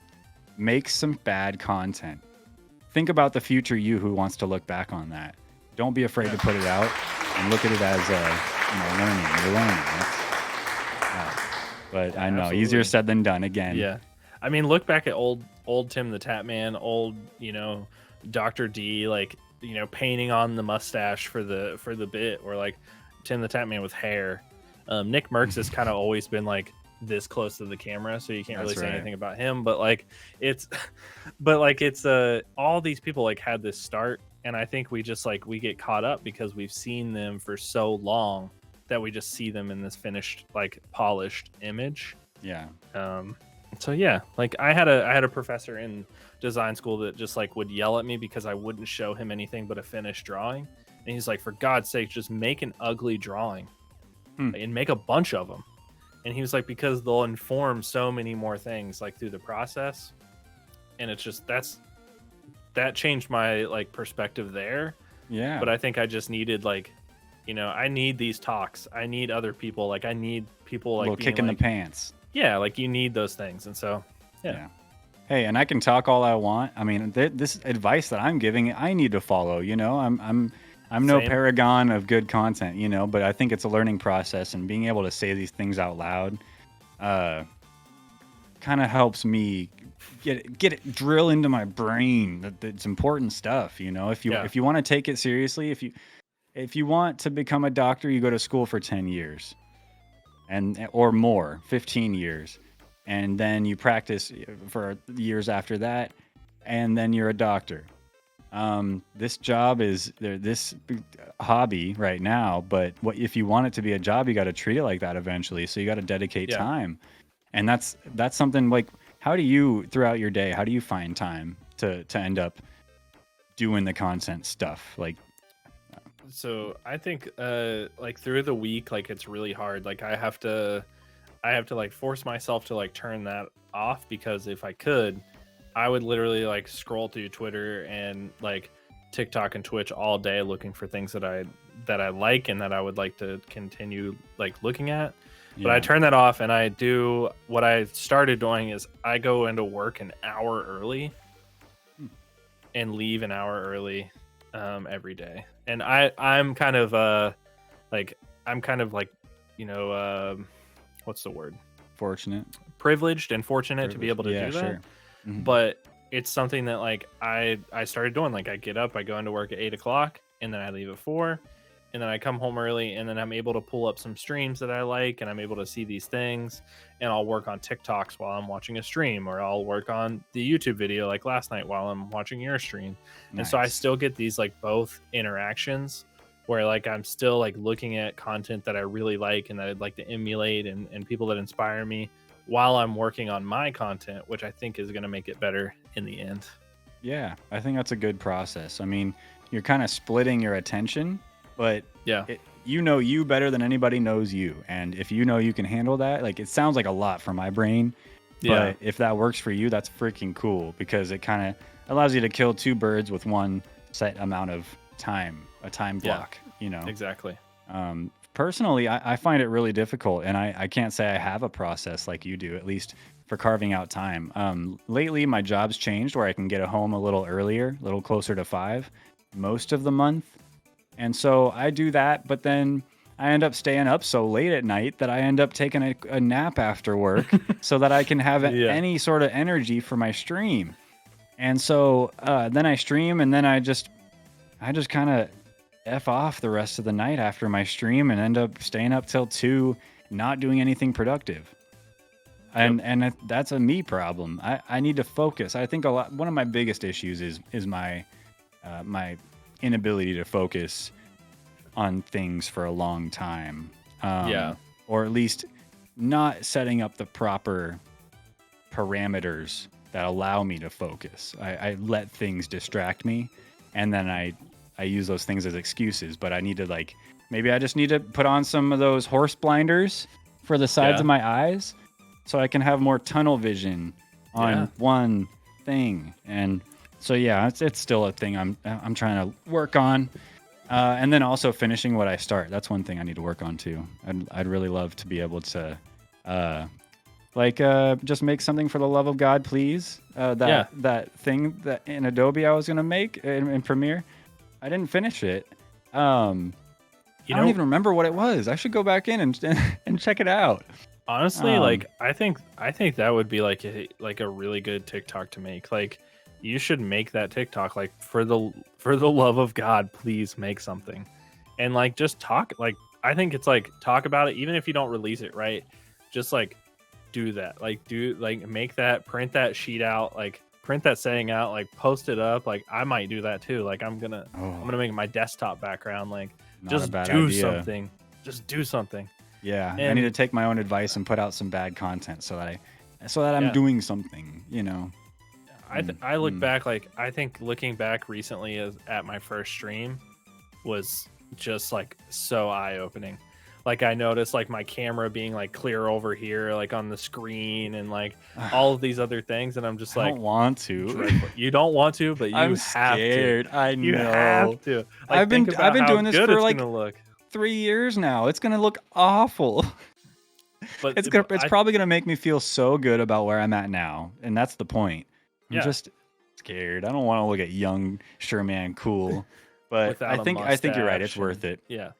[SPEAKER 1] make some bad content. Think about the future you who wants to look back on that. Don't be afraid to put it out and look at it as learning. You're learning. But I know, absolutely. Easier said than done again.
[SPEAKER 2] Yeah. I mean, look back at old Tim the Tap Man, old, Dr. D. Like, painting on the mustache for the bit, or like Tim the Tap Man with hair. Nick Merckx has kind of always been like this close to the camera, so you can't really say anything about him. But like it's all these people like had this start, and I think we just like we get caught up because we've seen them for so long that we just see them in this finished, like polished image.
[SPEAKER 1] Yeah.
[SPEAKER 2] So yeah, like I had a professor in design school that just like would yell at me because I wouldn't show him anything but a finished drawing, and he's like, for God's sake, just make an ugly drawing and make a bunch of them. And he was like, because they'll inform so many more things like through the process. And it's just that changed my like perspective there.
[SPEAKER 1] Yeah.
[SPEAKER 2] But I think I just needed like, I need these talks. I need other people. Like I need people like
[SPEAKER 1] a little kick in the pants.
[SPEAKER 2] Yeah, like you need those things. And so yeah.
[SPEAKER 1] Hey, and I can talk all I want. I mean, this advice that I'm giving, I need to follow. I'm no paragon of good content, but I think it's a learning process, and being able to say these things out loud kind of helps me get it drill into my brain that it's important stuff. If you want to take it seriously, if you want to become a doctor, you go to school for 10 years or more, 15 years. And then you practice for years after that, and then you're a doctor. This job is this hobby right now, but if you want it to be a job, you got to treat it like that eventually. So you got to dedicate time, and that's something like, how do you throughout your day? How do you find time to end up doing the content stuff? Like,
[SPEAKER 2] so I think like through the week, like it's really hard. Like I have to like force myself to like turn that off, because if I could, I would literally like scroll through Twitter and like TikTok and Twitch all day looking for things that I like and that I would like to continue like looking at. But I turn that off, and I do what I started doing is I go into work an hour early and leave an hour early every day. And I'm kind of like what's the word?
[SPEAKER 1] Fortunate.
[SPEAKER 2] Privileged and fortunate to be able to do that.
[SPEAKER 1] Sure. Mm-hmm.
[SPEAKER 2] But it's something that like I started doing. Like I get up, I go into work at 8:00, and then I leave at 4, and then I come home early, and then I'm able to pull up some streams that I like, and I'm able to see these things, and I'll work on TikToks while I'm watching a stream, or I'll work on the YouTube video like last night while I'm watching your stream. Nice. And so I still get these like both interactions where like I'm still like looking at content that I really like and that I'd like to emulate, and people that inspire me while I'm working on my content, which I think is going to make it better in the end.
[SPEAKER 1] Yeah, I think that's a good process. I mean, you're kind of splitting your attention, but you better than anybody knows you. And if you can handle that, like it sounds like a lot for my brain, but if that works for you, that's freaking cool, because it kind of allows you to kill two birds with one set amount of time, a time block,
[SPEAKER 2] Exactly.
[SPEAKER 1] Personally, I find it really difficult, and I can't say I have a process like you do, at least for carving out time. Lately, my job's changed where I can get home a little earlier, a little closer to 5 most of the month. And so I do that, but then I end up staying up so late at night that I end up taking a nap after work so that I can have any sort of energy for my stream. And so then I stream, and then I just kind of F off the rest of the night after my stream and end up staying up till 2, not doing anything productive. And that's a me problem. I need to focus. I think one of my biggest issues is my my inability to focus on things for a long time. Or at least not setting up the proper parameters that allow me to focus. I let things distract me, and then I use those things as excuses, but I need to maybe I just need to put on some of those horse blinders for the sides of my eyes so I can have more tunnel vision on one thing. And so, it's still a thing I'm trying to work on. And then also finishing what I start. That's one thing I need to work on too. I'd really love to be able to just make something for the love of God, please. That thing that in Adobe I was going to make in Premiere. I didn't finish it. I don't even remember what it was. I should go back in and check it out.
[SPEAKER 2] Honestly, I think that would be like a really good TikTok to make. Like you should make that TikTok. Like, for the love of God, please make something, and like just talk. Like, I think it's like talk about it, even if you don't release it, right? Just like do that. Like make that, print that sheet out, like print that saying out, like post it up. Like I might do that too. Like I'm gonna make my desktop background. Like just do something. Just do something.
[SPEAKER 1] Yeah, and I need to take my own advice and put out some bad content so that I'm doing something, you know.
[SPEAKER 2] I look back, like I think looking back recently at my first stream was just like so eye-opening. Like I noticed like my camera being like clear over here, like on the screen, and like all of these other things, and I'm just like,
[SPEAKER 1] I don't want to.
[SPEAKER 2] Dreadful. You don't want to, but you
[SPEAKER 1] I'm
[SPEAKER 2] have
[SPEAKER 1] scared.
[SPEAKER 2] to.
[SPEAKER 1] I know.
[SPEAKER 2] You have to. Like,
[SPEAKER 1] I've been doing this for like
[SPEAKER 2] look.
[SPEAKER 1] 3 years now. It's gonna look awful.
[SPEAKER 2] But
[SPEAKER 1] it's probably gonna make me feel so good about where I'm at now, and that's the point. I'm just scared. I don't want to look at young Sherman cool, but I think you're right. It's worth it.
[SPEAKER 2] Yeah.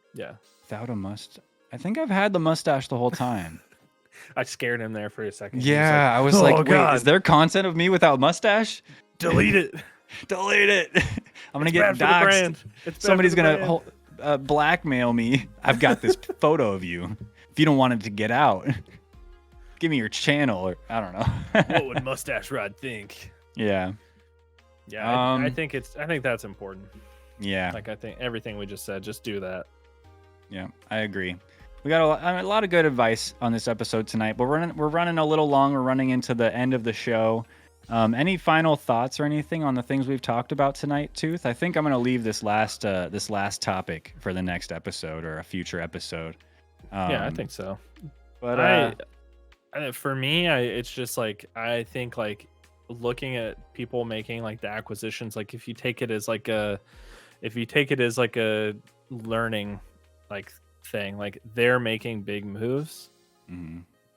[SPEAKER 1] Without a mustache, I think I've had the mustache the whole time.
[SPEAKER 2] I scared him there for a second.
[SPEAKER 1] Yeah, I was like, wait, is there content of me without mustache?
[SPEAKER 2] Delete it.
[SPEAKER 1] Delete it. I'm gonna get doxxed. Somebody's gonna blackmail me. I've got this photo of you. If you don't want it to get out, give me your channel, or I don't know.
[SPEAKER 2] What would Mustache Ride think?
[SPEAKER 1] Yeah.
[SPEAKER 2] I think that's important.
[SPEAKER 1] Yeah.
[SPEAKER 2] Like I think everything we just said, just do that.
[SPEAKER 1] Yeah, I agree. We got a lot of good advice on this episode tonight, but we're running a little long. We're running into the end of the show. Any final thoughts or anything on the things we've talked about tonight, Tooth? I think I'm going to leave this last topic for the next episode or a future episode.
[SPEAKER 2] Yeah, I think so.
[SPEAKER 1] But
[SPEAKER 2] for me, it's just like I think like looking at people making like the acquisitions, like if you take it as like a learning like thing, like they're making big moves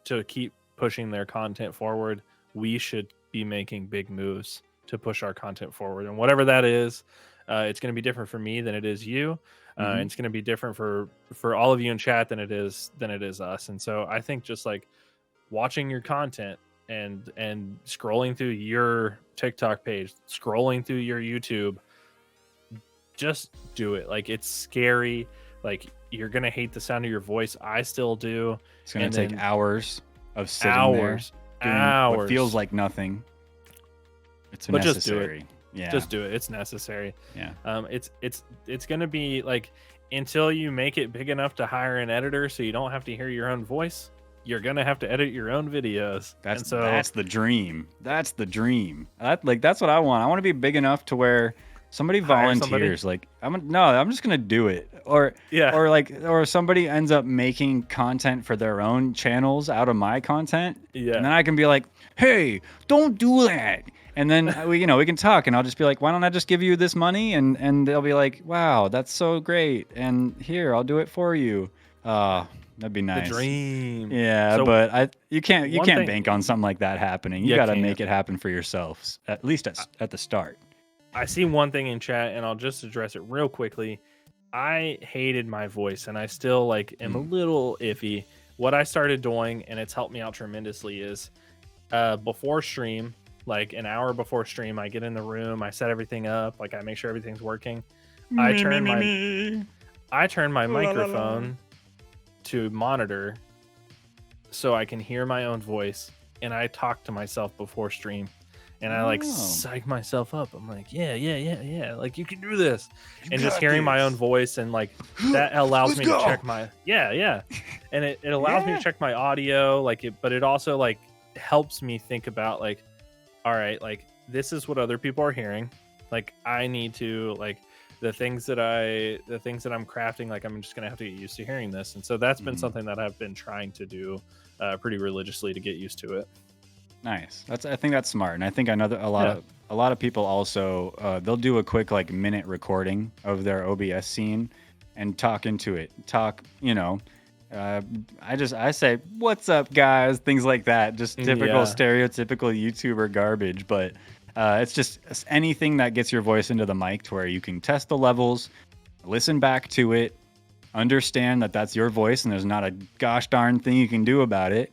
[SPEAKER 2] to keep pushing their content forward. We should be making big moves to push our content forward, and whatever that is, it's going to be different for me than it is you. And it's going to be different for all of you in chat than it is us. And so I think just like watching your content and scrolling through your TikTok page, scrolling through your YouTube, just do it. Like it's scary. Like you're going to hate the sound of your voice. I still do.
[SPEAKER 1] It's going to take hours of sitting there doing what feels like nothing. It's necessary.
[SPEAKER 2] Just do it.
[SPEAKER 1] Yeah.
[SPEAKER 2] Just do it. It's necessary.
[SPEAKER 1] Yeah.
[SPEAKER 2] It's going to be like until you make it big enough to hire an editor so you don't have to hear your own voice, you're going to have to edit your own videos. That's
[SPEAKER 1] the dream. That's the dream. That's what I want. I want to be big enough to where somebody volunteers. Like I'm just going to do it. Or somebody ends up making content for their own channels out of my content.
[SPEAKER 2] Yeah.
[SPEAKER 1] And then I can be like, "Hey, don't do that." And then we can talk, and I'll just be like, "Why don't I just give you this money?" And they'll be like, "Wow, that's so great." And here, I'll do it for you. That'd be nice.
[SPEAKER 2] The dream.
[SPEAKER 1] Yeah, but you can't bank on something like that happening. You got to make it happen for yourselves, at least at the start.
[SPEAKER 2] I see one thing in chat, and I'll just address it real quickly. I hated my voice, and I still am a little iffy. What I started doing, and it's helped me out tremendously, is before stream. Like an hour before stream, I get in the room, I set everything up, like I make sure everything's working. I turn my microphone to monitor so I can hear my own voice, and I talk to myself before stream, and I psych myself up. I'm like, yeah, like you can do this, and just hearing my own voice, and like that allows me to check my and it allows me to check my audio, but it also like helps me think about like, all right, like this is what other people are hearing. Like I need to the things that I'm crafting, like I'm just gonna have to get used to hearing this. And so that's been something that I've been trying to do pretty religiously to get used to it.
[SPEAKER 1] Nice. I think that's smart. And I think a lot of people also they'll do a quick minute recording of their OBS scene and talk into it. I say, "What's up, guys?" Things like that. Just typical stereotypical YouTuber garbage. But it's just anything that gets your voice into the mic to where you can test the levels, listen back to it, understand that that's your voice and there's not a gosh darn thing you can do about it.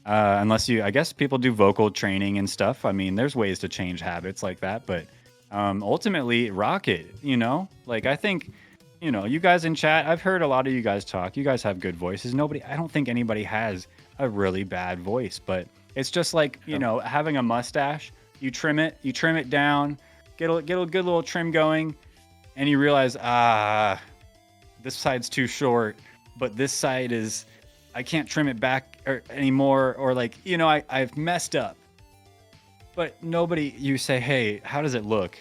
[SPEAKER 1] Unless I guess people do vocal training and stuff. I mean, there's ways to change habits like that, but ultimately, rock it. Like I think, you guys in chat, I've heard a lot of you guys talk. You guys have good voices. I don't think anybody has a really bad voice, but it's just like, having a mustache. You trim it down, get a good little trim going, and you realize, this side's too short, but this side I can't trim it back anymore, or like, I've messed up. But you say, hey, how does it look?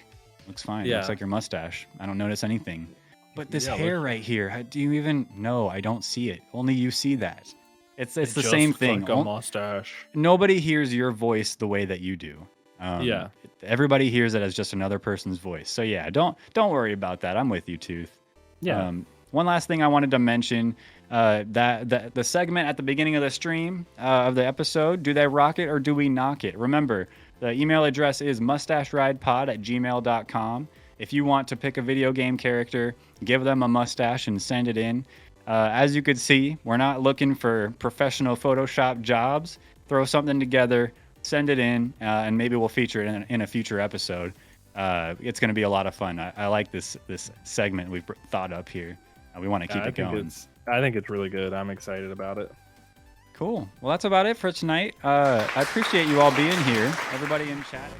[SPEAKER 1] Looks fine.
[SPEAKER 2] Yeah.
[SPEAKER 1] Looks like your mustache. I don't notice anything. But this hair right here, how do you even know? I don't see it. Only you see that. It's the same thing.
[SPEAKER 2] Like a mustache.
[SPEAKER 1] Nobody hears your voice the way that you do.
[SPEAKER 2] Yeah.
[SPEAKER 1] Everybody hears it as just another person's voice. So yeah, don't worry about that. I'm with you, Tooth.
[SPEAKER 2] Yeah.
[SPEAKER 1] One last thing I wanted to mention, that the segment at the beginning of the stream of the episode, do they rock it or do we knock it? Remember, the email address is mustacheridepod@gmail.com. If you want to pick a video game character, give them a mustache and send it in. As you could see, we're not looking for professional Photoshop jobs. Throw something together, send it in, and maybe we'll feature it in a future episode. It's going to be a lot of fun. I like this segment we've thought up here. We want to keep it going.
[SPEAKER 2] I think it's really good. I'm excited about it.
[SPEAKER 1] Cool. Well, that's about it for tonight. I appreciate you all being here, everybody in chat.